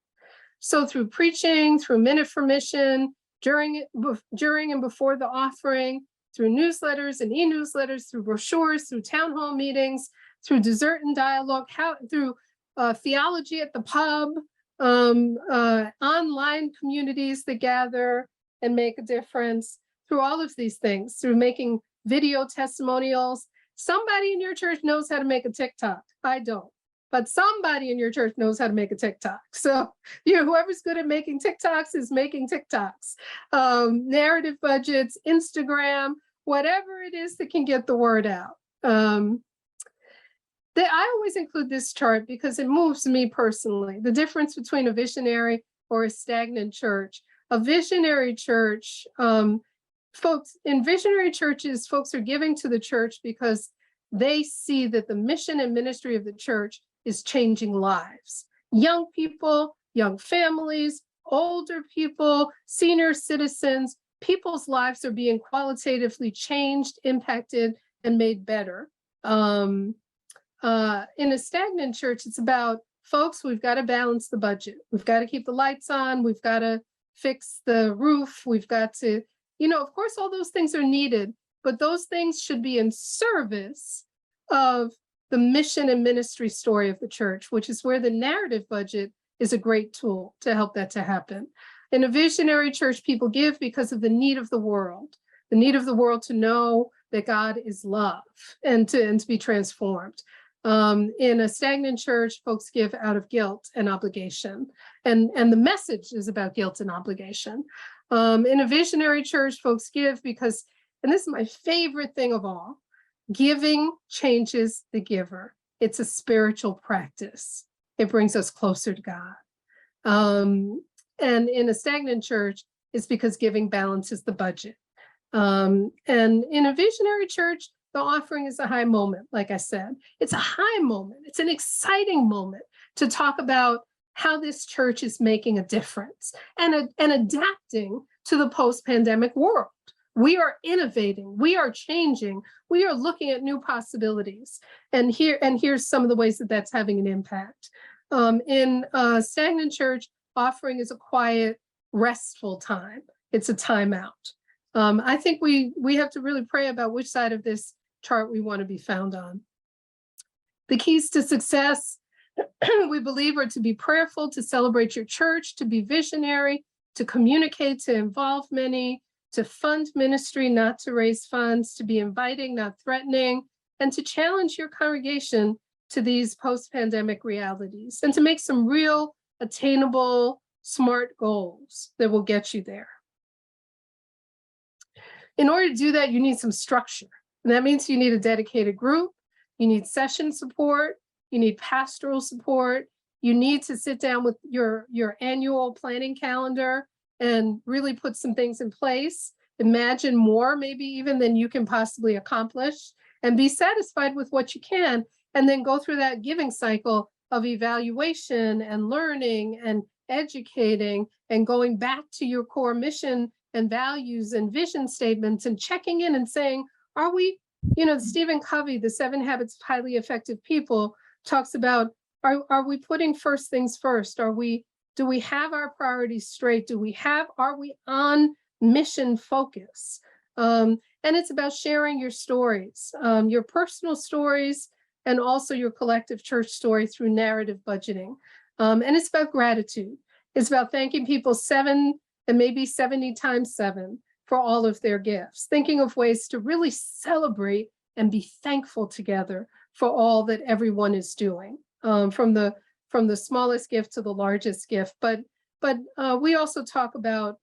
So through preaching, through Minute for Mission, during and before the offering, through newsletters and e-newsletters, through brochures, through town hall meetings, through dessert and dialogue, through theology at the pub, online communities that gather and make a difference, through all of these things, through making video testimonials. Somebody in your church knows how to make a TikTok. I don't, but somebody in your church knows how to make a TikTok. So, whoever's good at making TikToks is making TikToks. Narrative budgets, Instagram, whatever it is that can get the word out. I always include this chart because it moves me personally. The difference between a visionary or a stagnant church. A visionary church, folks in visionary churches, folks are giving to the church because they see that the mission and ministry of the church is changing lives. Young people, young families, older people, senior citizens, people's lives are being qualitatively changed, impacted, and made better. In a stagnant church, it's about, folks, we've got to balance the budget. We've got to keep the lights on. We've got to fix the roof. We've got to, of course, all those things are needed, but those things should be in service of the mission and ministry story of the church, which is where the narrative budget is a great tool to help that to happen. In a visionary church, people give because of the need of the world to know that God is love and to be transformed. In a stagnant church, folks give out of guilt and obligation, and the message is about guilt and obligation. In a visionary church, folks give because, and this is my favorite thing of all, giving changes the giver. It's a spiritual practice. It brings us closer to God. And in a stagnant church, it's because giving balances the budget. And in a visionary church, the offering is a high moment, like I said. It's a high moment. It's an exciting moment to talk about how this church is making a difference and adapting to the post-pandemic world. We are innovating. We are changing. We are looking at new possibilities. And here's some of the ways that that's having an impact. In a stagnant church, offering is a quiet, restful time. It's a timeout. I think we have to really pray about which side of this chart we want to be found on. The keys to success, we believe, are to be prayerful, to celebrate your church, to be visionary, to communicate, to involve many, to fund ministry, not to raise funds, to be inviting, not threatening, and to challenge your congregation to these post-pandemic realities, and to make some real, attainable, smart goals that will get you there. In order to do that, you need some structure. And that means you need a dedicated group, you need session support, you need pastoral support, you need to sit down with your annual planning calendar and really put some things in place. Imagine more, maybe even than you can possibly accomplish, and be satisfied with what you can, and then go through that giving cycle of evaluation and learning and educating and going back to your core mission and values and vision statements and checking in and saying, are we, Stephen Covey, the 7 Habits of Highly Effective People, talks about, are we putting first things first? Do we have our priorities straight? Are we on mission focus? And it's about sharing your stories, your personal stories, and also your collective church story through narrative budgeting. And it's about gratitude. It's about thanking people 7 and maybe 70 times 7 for all of their gifts, thinking of ways to really celebrate and be thankful together for all that everyone is doing, from the smallest gift to the largest gift. But we also talk about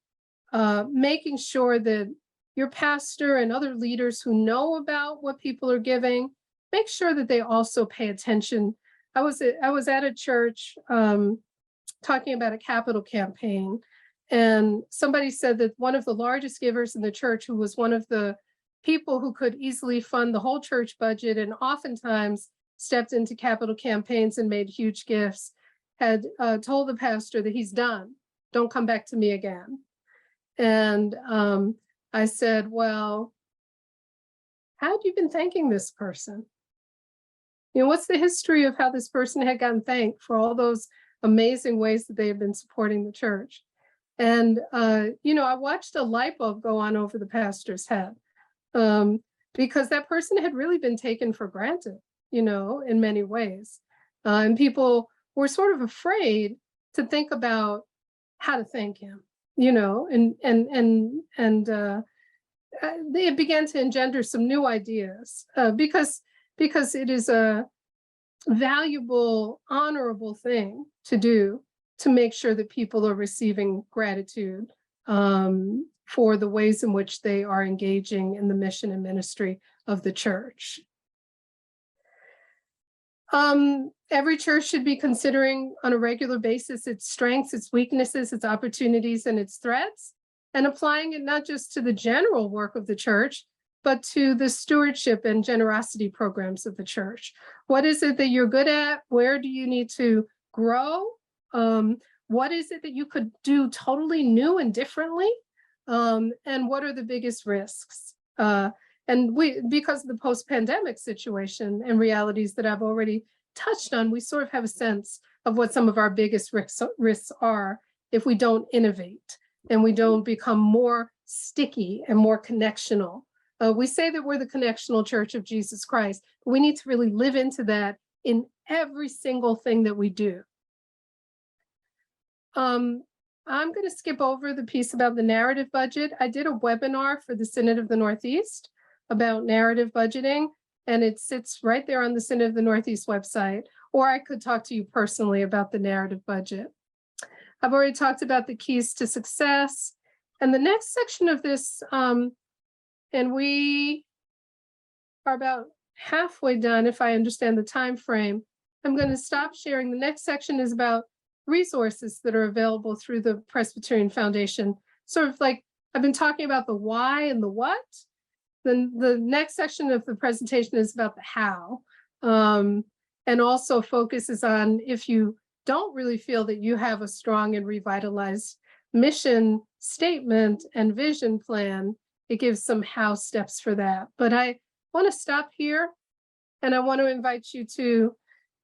making sure that your pastor and other leaders who know about what people are giving, make sure that they also pay attention. I was at a church talking about a capital campaign, and somebody said that one of the largest givers in the church, who was one of the people who could easily fund the whole church budget and oftentimes stepped into capital campaigns and made huge gifts, had told the pastor that he's done. Don't come back to me again. And I said, well, how have you been thanking this person? What's the history of how this person had gotten thanked for all those amazing ways that they have been supporting the church? And, I watched a light bulb go on over the pastor's head, because that person had really been taken for granted, in many ways. And people were sort of afraid to think about how to thank him, it began to engender some new ideas because it is a valuable, honorable thing to do to make sure that people are receiving gratitude for the ways in which they are engaging in the mission and ministry of the church. Every church should be considering on a regular basis its strengths, its weaknesses, its opportunities, and its threats, and applying it not just to the general work of the church, but to the stewardship and generosity programs of the church. What is it that you're good at? Where do you need to grow? What is it that you could do totally new and differently? And what are the biggest risks? And because of the post-pandemic situation and realities that I've already touched on, we sort of have a sense of what some of our biggest risks are if we don't innovate and we don't become more sticky and more connectional. We say that we're the connectional church of Jesus Christ, but we need to really live into that in every single thing that we do. I'm going to skip over the piece about the narrative budget. I did a webinar for the Synod of the Northeast about narrative budgeting, and it sits right there on the Synod of the Northeast website, or I could talk to you personally about the narrative budget. I've already talked about the keys to success, and the next section of this, and we are about halfway done if I understand the time frame. I'm going to stop sharing. The next section is about resources that are available through the Presbyterian Foundation. Sort of like I've been talking about the why and the what. Then the next section of the presentation is about the how, and also focuses on if you don't really feel that you have a strong and revitalized mission statement and vision plan, it gives some how steps for that. But I want to stop here, and I want to invite you to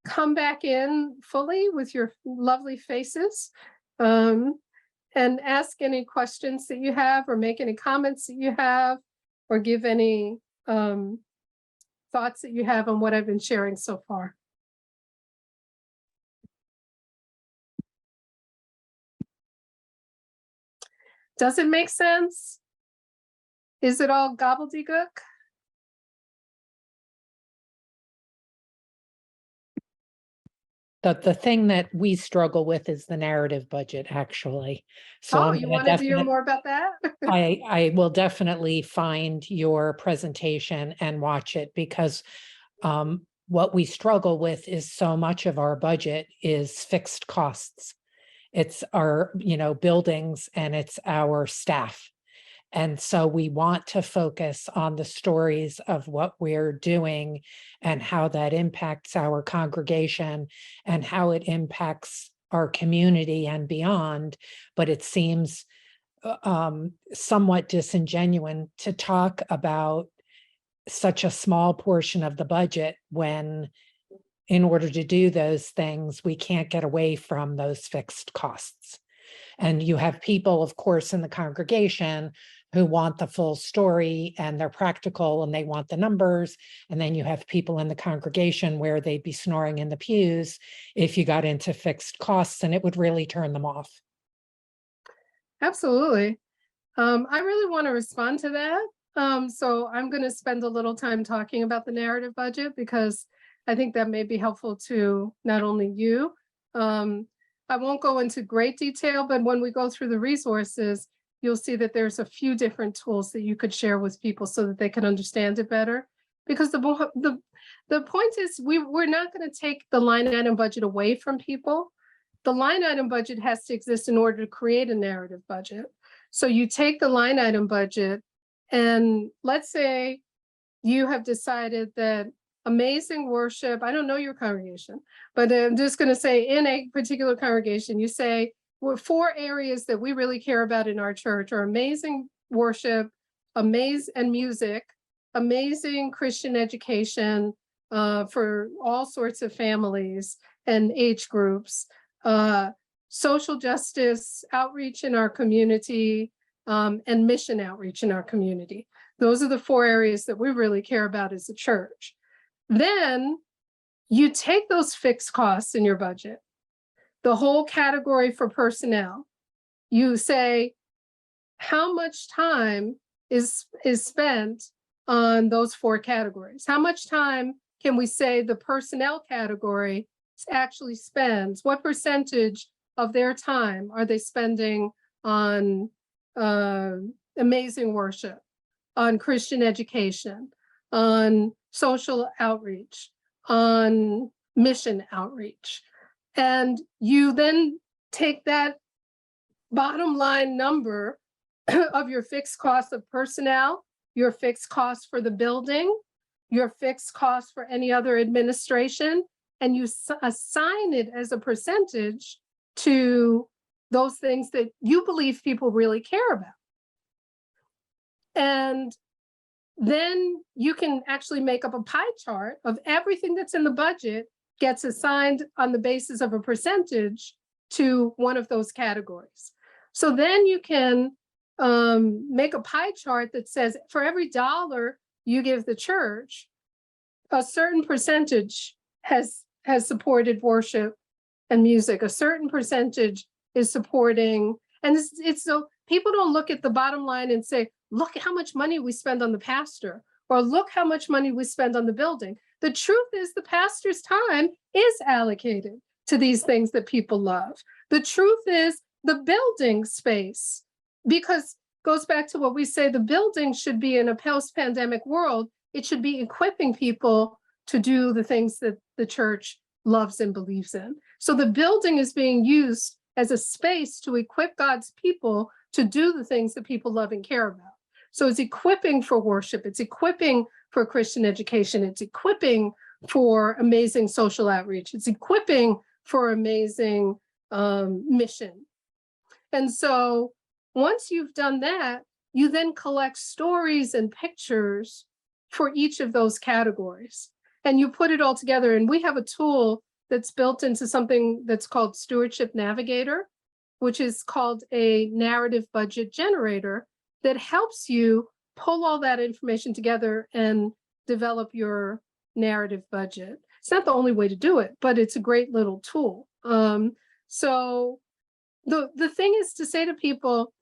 come back in fully with your lovely faces and ask any questions that you have, or make any comments that you have, or give any thoughts that you have on what I've been sharing so far. Does it make sense? Is it all gobbledygook? The thing that we struggle with is the narrative budget, actually. So Oh, I'm you gonna wanted to hear more about that? I will definitely find your presentation and watch it, because what we struggle with is so much of our budget is fixed costs. It's our, buildings, and it's our staff. And so we want to focus on the stories of what we're doing and how that impacts our congregation and how it impacts our community and beyond. But it seems somewhat disingenuous to talk about such a small portion of the budget when, in order to do those things, we can't get away from those fixed costs. And you have people, of course, in the congregation who want the full story, and they're practical and they want the numbers. And then you have people in the congregation where they'd be snoring in the pews if you got into fixed costs, and it would really turn them off. Absolutely. I really want to respond to that. So I'm going to spend a little time talking about the narrative budget, because I think that may be helpful to not only you. I won't go into great detail, but when we go through the resources, you'll see that there's a few different tools that you could share with people so that they can understand it better. Because the point is, we're not going to take the line item budget away from people. The line item budget has to exist in order to create a narrative budget. So you take the line item budget, and let's say you have decided that amazing worship, I don't know your congregation, but I'm just going to say in a particular congregation, you say, well, 4 areas that we really care about in our church are amazing worship, and music, amazing Christian education for all sorts of families and age groups, social justice outreach in our community, and mission outreach in our community. Those are the 4 areas that we really care about as a church. Then you take those fixed costs in your budget, the whole category for personnel. You say, how much time is spent on those 4 categories? How much time can we say the personnel category actually spends? What percentage of their time are they spending on amazing worship, on Christian education, on social outreach, on mission outreach? And you then take that bottom line number of your fixed cost of personnel, your fixed cost for the building, your fixed cost for any other administration, and you assign it as a percentage to those things that you believe people really care about. And then you can actually make up a pie chart of everything that's in the budget gets assigned on the basis of a percentage to one of those categories. So then you can make a pie chart that says for every dollar you give the church, a certain percentage has supported worship and music, a certain percentage is supporting, and it's so people don't look at the bottom line and say, look how much money we spend on the pastor, or look how much money we spend on the building. The truth is the pastor's time is allocated to these things that people love. The truth is the building space, because goes back to what we say, the building should be in a post-pandemic world, it should be equipping people to do the things that the church loves and believes in. So the building is being used as a space to equip God's people to do the things that people love and care about. So it's equipping for worship, it's equipping for Christian education, it's equipping for amazing social outreach, it's equipping for amazing mission. And so once you've done that, you then collect stories and pictures for each of those categories. And you put it all together. And we have a tool that's built into something that's called Stewardship Navigator, which is called a narrative budget generator that helps you pull all that information together and develop your narrative budget. It's not the only way to do it, but it's a great little tool. So the thing is to say to people,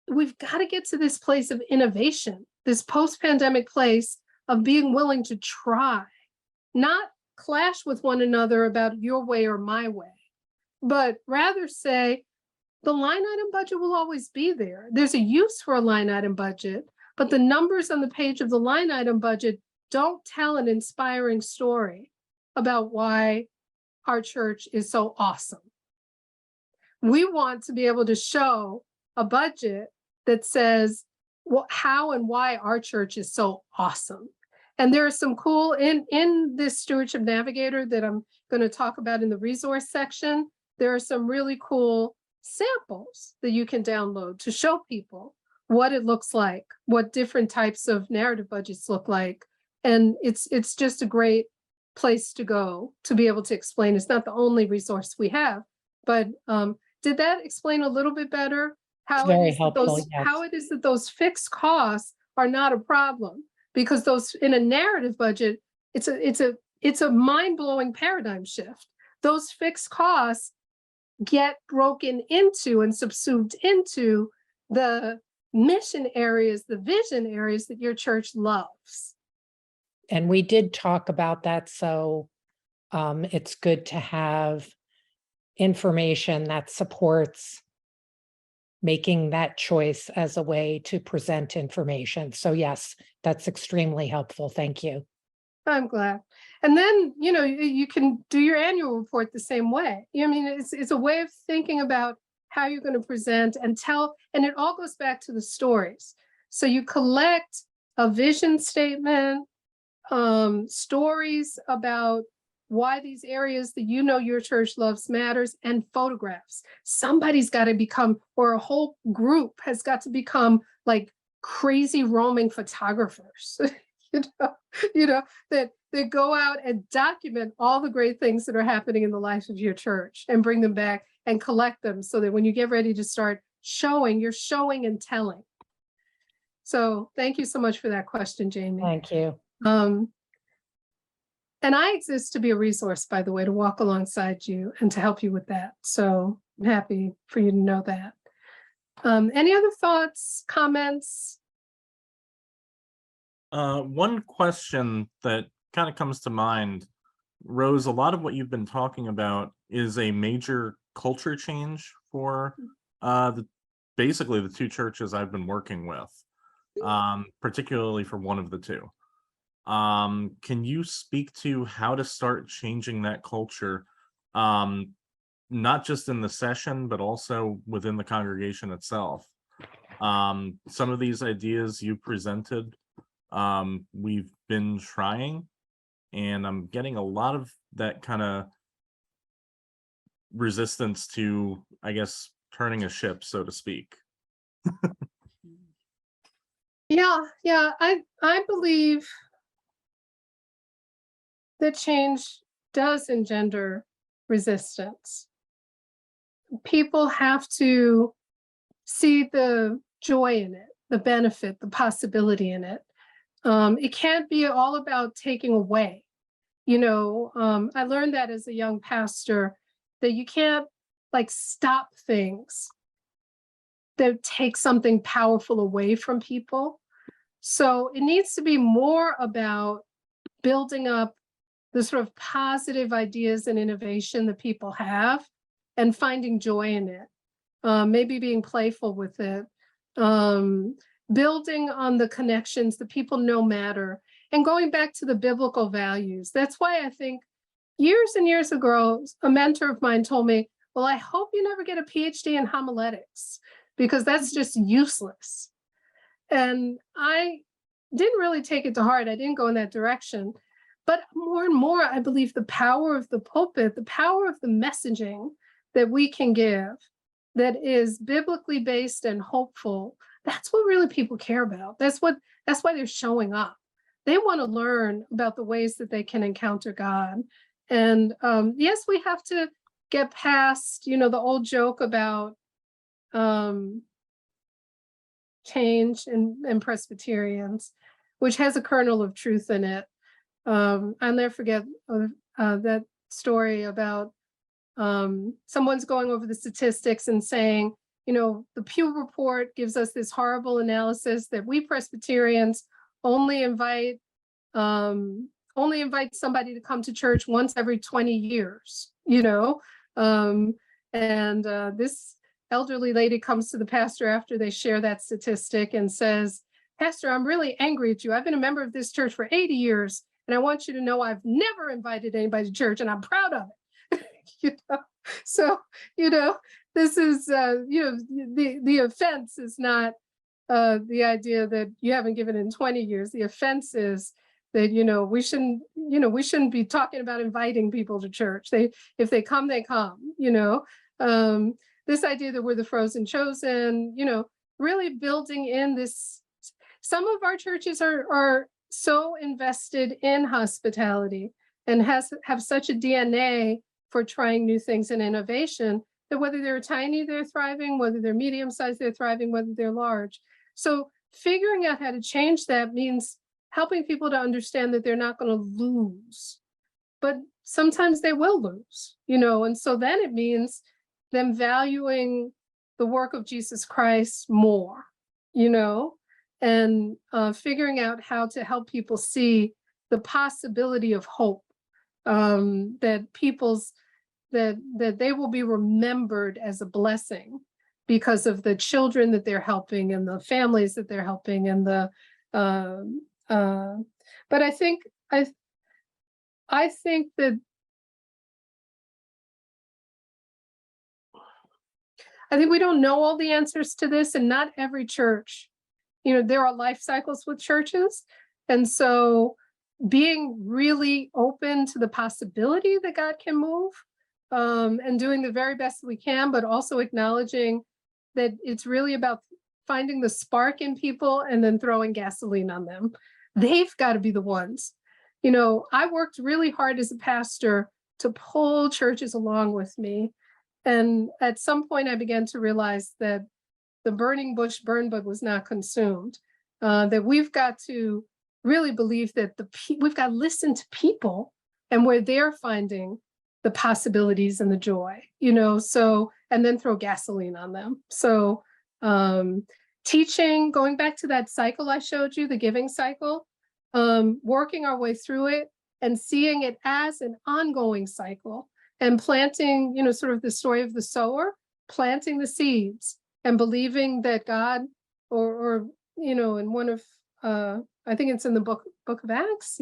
we've got to get to this place of innovation, this post-pandemic place of being willing to try, not clash with one another about your way or my way, but rather say the line item budget will always be there. There's a use for a line item budget, but the numbers on the page of the line item budget don't tell an inspiring story about why our church is so awesome. We want to be able to show a budget that says how and why our church is so awesome. And there are some cool, in this Stewardship Navigator that I'm going to talk about in the resource section, there are some really cool samples that you can download to show people what it looks like, what different types of narrative budgets look like. And it's just a great place to go to be able to explain. It's not the only resource we have, but did that explain a little bit better how Very it is helpful, that yes. how it is that those fixed costs are not a problem? Because those in a narrative budget, it's a mind-blowing paradigm shift. Those fixed costs get broken into and subsumed into the mission areas, the vision areas that your church loves. And we did talk about that, so it's good to have information that supports making that choice as a way to present information. So yes, that's extremely helpful. Thank you. I'm glad. And then, you can do your annual report the same way. I mean, it's a way of thinking about how you're going to present and tell, and it all goes back to the stories. So you collect a vision statement, stories about why these areas that your church loves matters, and photographs. Somebody's got to become, or a whole group has got to become like crazy roaming photographers, that go out and document all the great things that are happening in the life of your church and bring them back and collect them so that when you get ready to start showing, you're showing and telling. So thank you so much for that question, Jamie. Thank you. And I exist to be a resource, by the way, to walk alongside you and to help you with that. So I'm happy for you to know that. Any other thoughts, comments, One question that kind of comes to mind, Rose, a lot of what you've been talking about is a major culture change for basically the two churches I've been working with, particularly for one of the two. Can you speak to how to start changing that culture, not just in the session, but also within the congregation itself? Some of these ideas you presented, we've been trying, and I'm getting a lot of that kind of resistance to, I guess, turning a ship, so to speak. Yeah, I believe that change does engender resistance. People have to see the joy in it, the benefit, the possibility in it. It can't be all about taking away. I learned that as a young pastor, that you can't like stop things that take something powerful away from people. So it needs to be more about building up the sort of positive ideas and innovation that people have and finding joy in it. Maybe being playful with it, building on the connections that people know matter, and going back to the biblical values. That's why I think years and years ago, a mentor of mine told me, well, I hope you never get a PhD in homiletics, because that's just useless. And I didn't really take it to heart. I didn't go in that direction. But more and more, I believe the power of the pulpit, the power of the messaging that we can give that is biblically based and hopeful, that's what really people care about. That's why they're showing up. They want to learn about the ways that they can encounter God. And yes, we have to get past, the old joke about change and Presbyterians, which has a kernel of truth in it. I'll never forget that story about someone's going over the statistics and saying, the Pew Report gives us this horrible analysis that we Presbyterians only invite somebody to come to church once every 20 years, and this elderly lady comes to the pastor after they share that statistic and says, Pastor, I'm really angry at you. I've been a member of this church for 80 years, and I want you to know I've never invited anybody to church, and I'm proud of it. So, this is, the offense is not the idea that you haven't given in 20 years. The offense is that, we shouldn't be talking about inviting people to church. If they come, they come, this idea that we're the frozen chosen, really building in this. Some of our churches are so invested in hospitality and have such a DNA for trying new things and innovation that whether they're tiny, they're thriving, whether they're medium-sized, they're thriving, whether they're large. So figuring out how to change that means helping people to understand that they're not going to lose, but sometimes they will lose, and so then it means them valuing the work of Jesus Christ more, and figuring out how to help people see the possibility of hope, that they will be remembered as a blessing because of the children that they're helping and the families that they're helping and but I think that we don't know all the answers to this, and not every church, there are life cycles with churches. And so being really open to the possibility that God can move, and doing the very best we can, but also acknowledging that it's really about finding the spark in people and then throwing gasoline on them. They've got to be the ones. I worked really hard as a pastor to pull churches along with me. And at some point I began to realize that the burning bush burned but was not consumed, that we've got to really believe that we've got to listen to people and where they're finding the possibilities and the joy, so, and then throw gasoline on them. So teaching, going back to that cycle I showed you, the giving cycle, working our way through it and seeing it as an ongoing cycle and planting, sort of the story of the sower, planting the seeds and believing that God, or in one of, I think it's in the book of Acts,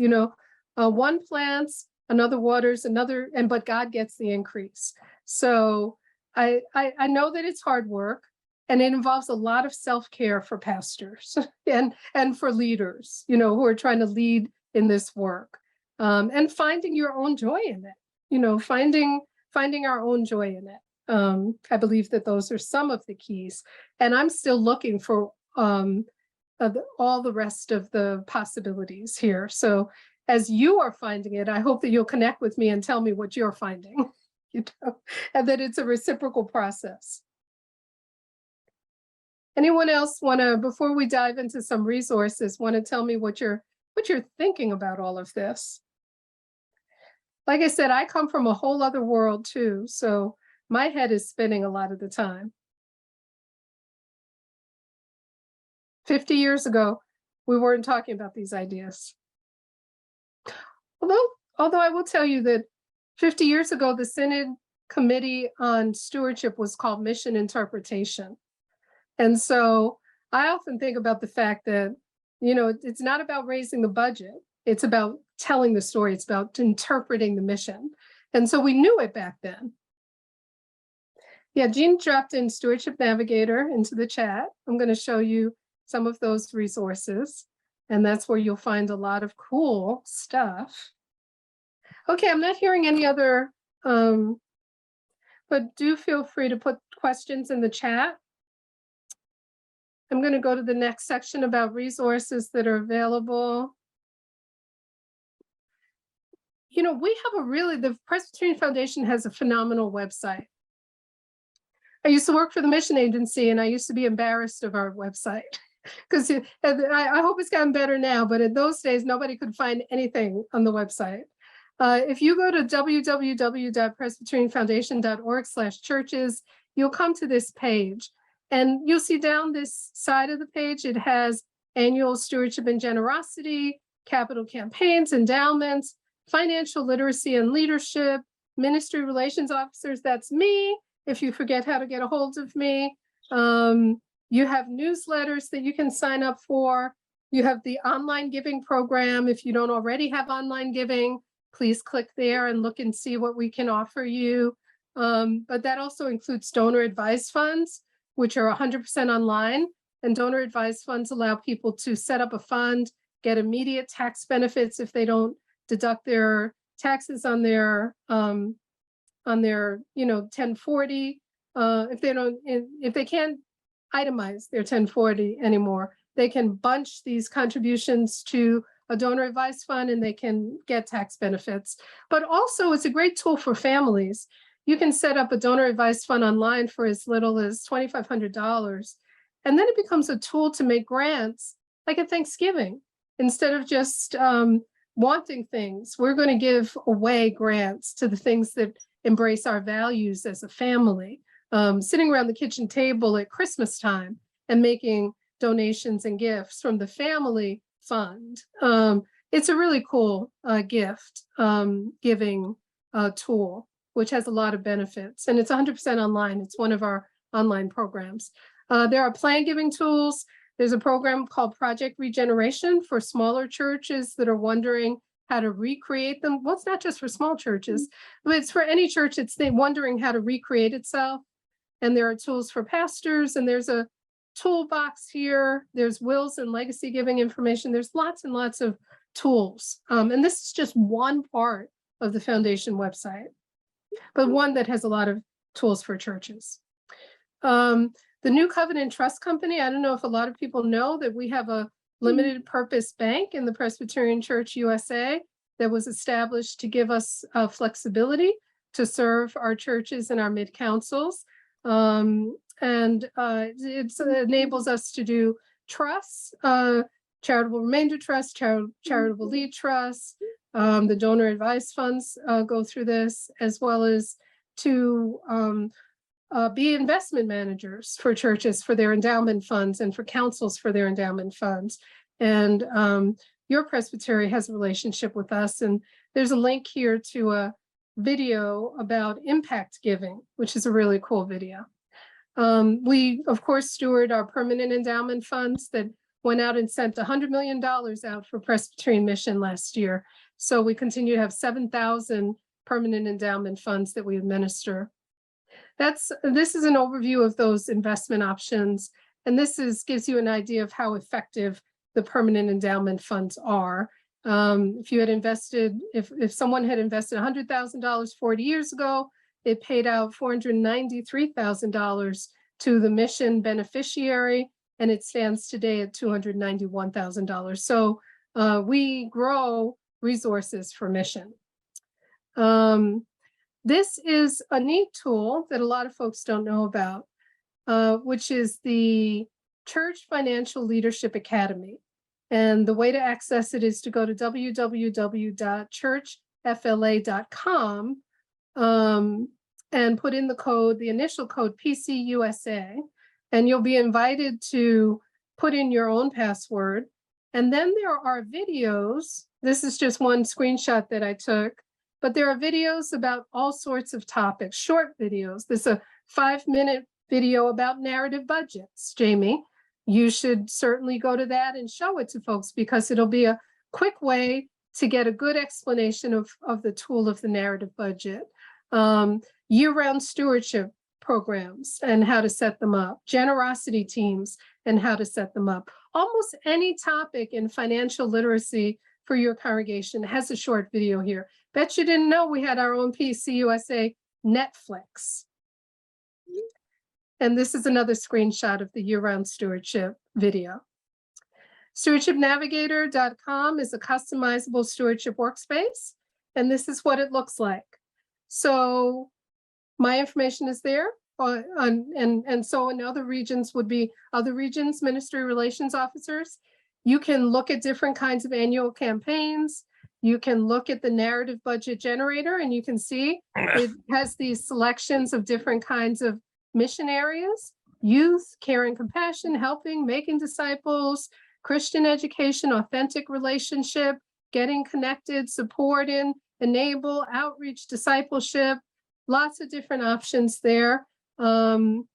one plants, another waters, but God gets the increase. So I know that it's hard work, and it involves a lot of self-care for pastors and for leaders, who are trying to lead in this work, and finding your own joy in it, finding our own joy in it. I believe that those are some of the keys, and I'm still looking for all the rest of the possibilities here. So as you are finding it, I hope that you'll connect with me and tell me what you're finding, and that it's a reciprocal process. Anyone else want to, before we dive into some resources, want to tell me what you're thinking about all of this? Like I said, I come from a whole other world too, so my head is spinning a lot of the time. 50 years ago, we weren't talking about these ideas. Although I will tell you that 50 years ago, the Synod Committee on Stewardship was called Mission Interpretation. And so I often think about the fact that, it's not about raising the budget. It's about telling the story. It's about interpreting the mission. And so we knew it back then. Yeah, Jean dropped in Stewardship Navigator into the chat. I'm going to show you some of those resources. And that's where you'll find a lot of cool stuff. Okay, I'm not hearing any other, but do feel free to put questions in the chat. I'm going to go to the next section about resources that are available. We have the Presbyterian Foundation has a phenomenal website. I used to work for the mission agency, and I used to be embarrassed of our website because I hope it's gotten better now, but in those days, nobody could find anything on the website. If you go to www.presbyterianfoundation.org/churches, you'll come to this page. And you'll see down this side of the page, it has annual stewardship and generosity, capital campaigns, endowments, financial literacy and leadership, ministry relations officers, that's me, if you forget how to get a hold of me. You have newsletters that you can sign up for. You have the online giving program. If you don't already have online giving, please click there and look and see what we can offer you. But that also includes donor advised funds, which are 100% online, and donor advised funds allow people to set up a fund, get immediate tax benefits if they don't deduct their taxes on their 1040. If they can't itemize their 1040 anymore, they can bunch these contributions to a donor advised fund and they can get tax benefits. But also it's a great tool for families. You can set up a donor advised fund online for as little as $2,500. And then it becomes a tool to make grants like at Thanksgiving. Instead of just wanting things, we're going to give away grants to the things that embrace our values as a family. Sitting around the kitchen table at Christmas time and making donations and gifts from the family fund. It's a really cool gift giving tool, which has a lot of benefits, and it's 100% online. It's one of our online programs. There are plan giving tools. There's a program called Project Regeneration for smaller churches that are wondering how to recreate them. Well, it's not just for small churches, but it's for any church that's wondering how to recreate itself. And there are tools for pastors, and there's a toolbox here. There's wills and legacy giving information. There's lots and lots of tools. And this is just one part of the foundation website, but one that has a lot of tools for churches. The New Covenant Trust Company, I don't know if a lot of people know that we have a limited purpose bank in the Presbyterian Church USA that was established to give us flexibility to serve our churches and our mid-councils. It enables us to do trusts, charitable remainder trust, charitable lead trust. The donor advised funds go through this, as well as to be investment managers for churches for their endowment funds and for councils for their endowment funds. And your presbytery has a relationship with us. And there's a link here to a video about impact giving, which is a really cool video. We, of course, steward our permanent endowment funds that went out and sent $100 million out for Presbyterian mission last year. So we continue to have 7,000 permanent endowment funds that we administer. This is an overview of those investment options. And this gives you an idea of how effective the permanent endowment funds are. If you had invested, if someone had invested $100,000 40 years ago, it paid out $493,000 to the mission beneficiary, and it stands today at $291,000. So we grow resources for mission. This is a neat tool that a lot of folks don't know about, which is the Church Financial Leadership Academy. And the way to access it is to go to www.churchfla.com and put in the initial code PCUSA, and you'll be invited to put in your own password. And then there are videos. This is just one screenshot that I took, but there are videos about all sorts of topics, short videos. There's a 5-minute video about narrative budgets, Jamie. You should certainly go to that and show it to folks, because it'll be a quick way to get a good explanation of the tool of the narrative budget. Year-round stewardship programs and how to set them up, generosity teams and how to set them up. Almost any topic in financial literacy for your congregation has a short video here. Bet you didn't know we had our own PCUSA Netflix. And this is another screenshot of the year-round stewardship video. StewardshipNavigator.com is a customizable stewardship workspace, and this is what it looks like. So my information is there, and so in other regions would be other regions, ministry relations officers. You can look at different kinds of annual campaigns. You can look at the narrative budget generator, and you can see it has these selections of different kinds of mission areas: youth, care and compassion, helping, making disciples, Christian education, authentic relationship, getting connected, supporting, enable, outreach, discipleship, lots of different options there. And,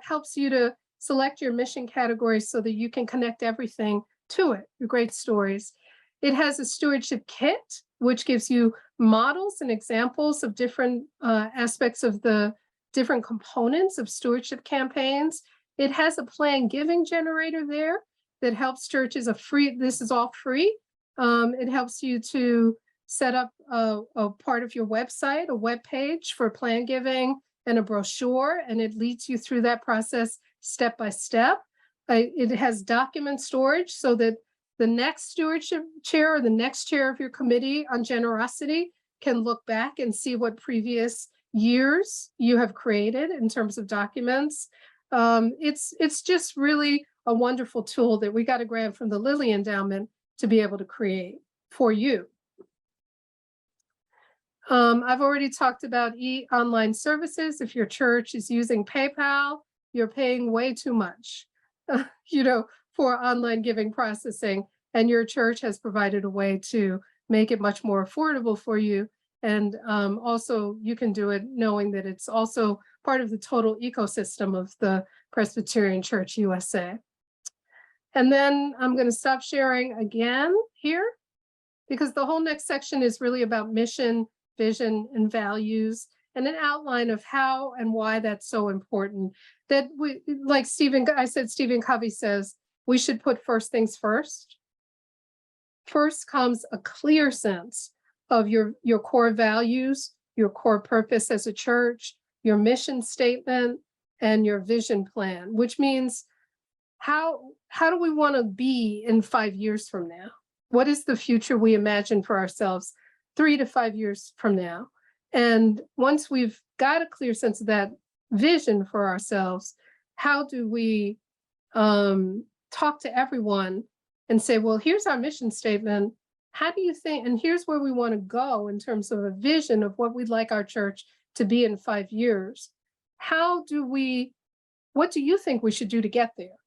helps you to select your mission categories so that you can connect everything to it, your great stories. It has a stewardship kit, which gives you models and examples of different aspects of the different components of stewardship campaigns. It has a plan giving generator there that helps churches this is all free. It helps you to set up a part of your website, a web page for plan giving and a brochure, and it leads you through that process step by step. It has document storage so that the next stewardship chair or the next chair of your committee on generosity can look back and see what previous years you have created in terms of documents. It's just really a wonderful tool that we got a grant from the Lilly Endowment to be able to create for you. I've already talked about online services. If your church is using PayPal, you're paying way too much, for online giving processing, and your church has provided a way to make it much more affordable for you. And also you can do it knowing that it's also part of the total ecosystem of the Presbyterian Church USA. And then I'm going to stop sharing again here, because the whole next section is really about mission, vision, and values, and an outline of how and why that's so important. That we, like Stephen Covey says, we should put first things first. First comes a clear sense of your core values, your core purpose as a church, your mission statement, and your vision plan, which means how do we want to be in 5 years from now? What is the future we imagine for ourselves 3 to 5 years from now? And once we've got a clear sense of that vision for ourselves, how do we talk to everyone and say, well, here's our mission statement. How do you think, and here's where we want to go in terms of a vision of what we'd like our church to be in 5 years. What do you think we should do to get there?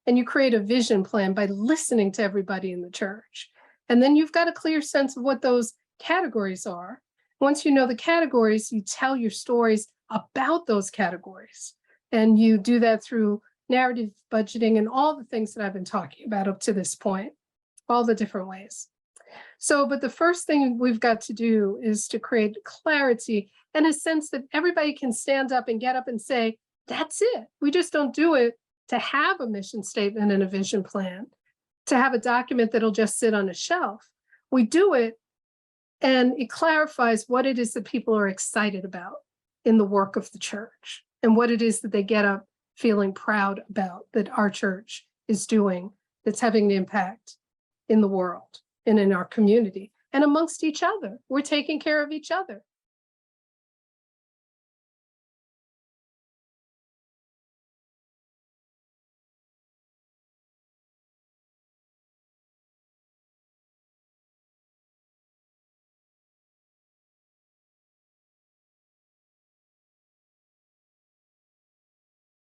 and you create a vision plan by listening to everybody in the church. And then you've got a clear sense of what those categories are. Once you know the categories, you tell your stories about those categories. And you do that through narrative budgeting and all the things that I've been talking about up to this point, all the different ways. So, but the first thing we've got to do is to create clarity and a sense that everybody can stand up and get up and say, that's it. We just don't do it to have a mission statement and a vision plan, to have a document that'll just sit on a shelf. We do it and it clarifies what it is that people are excited about in the work of the church and what it is that they get up feeling proud about that our church is doing, that's having an impact in the world and in our community and amongst each other. We're taking care of each other.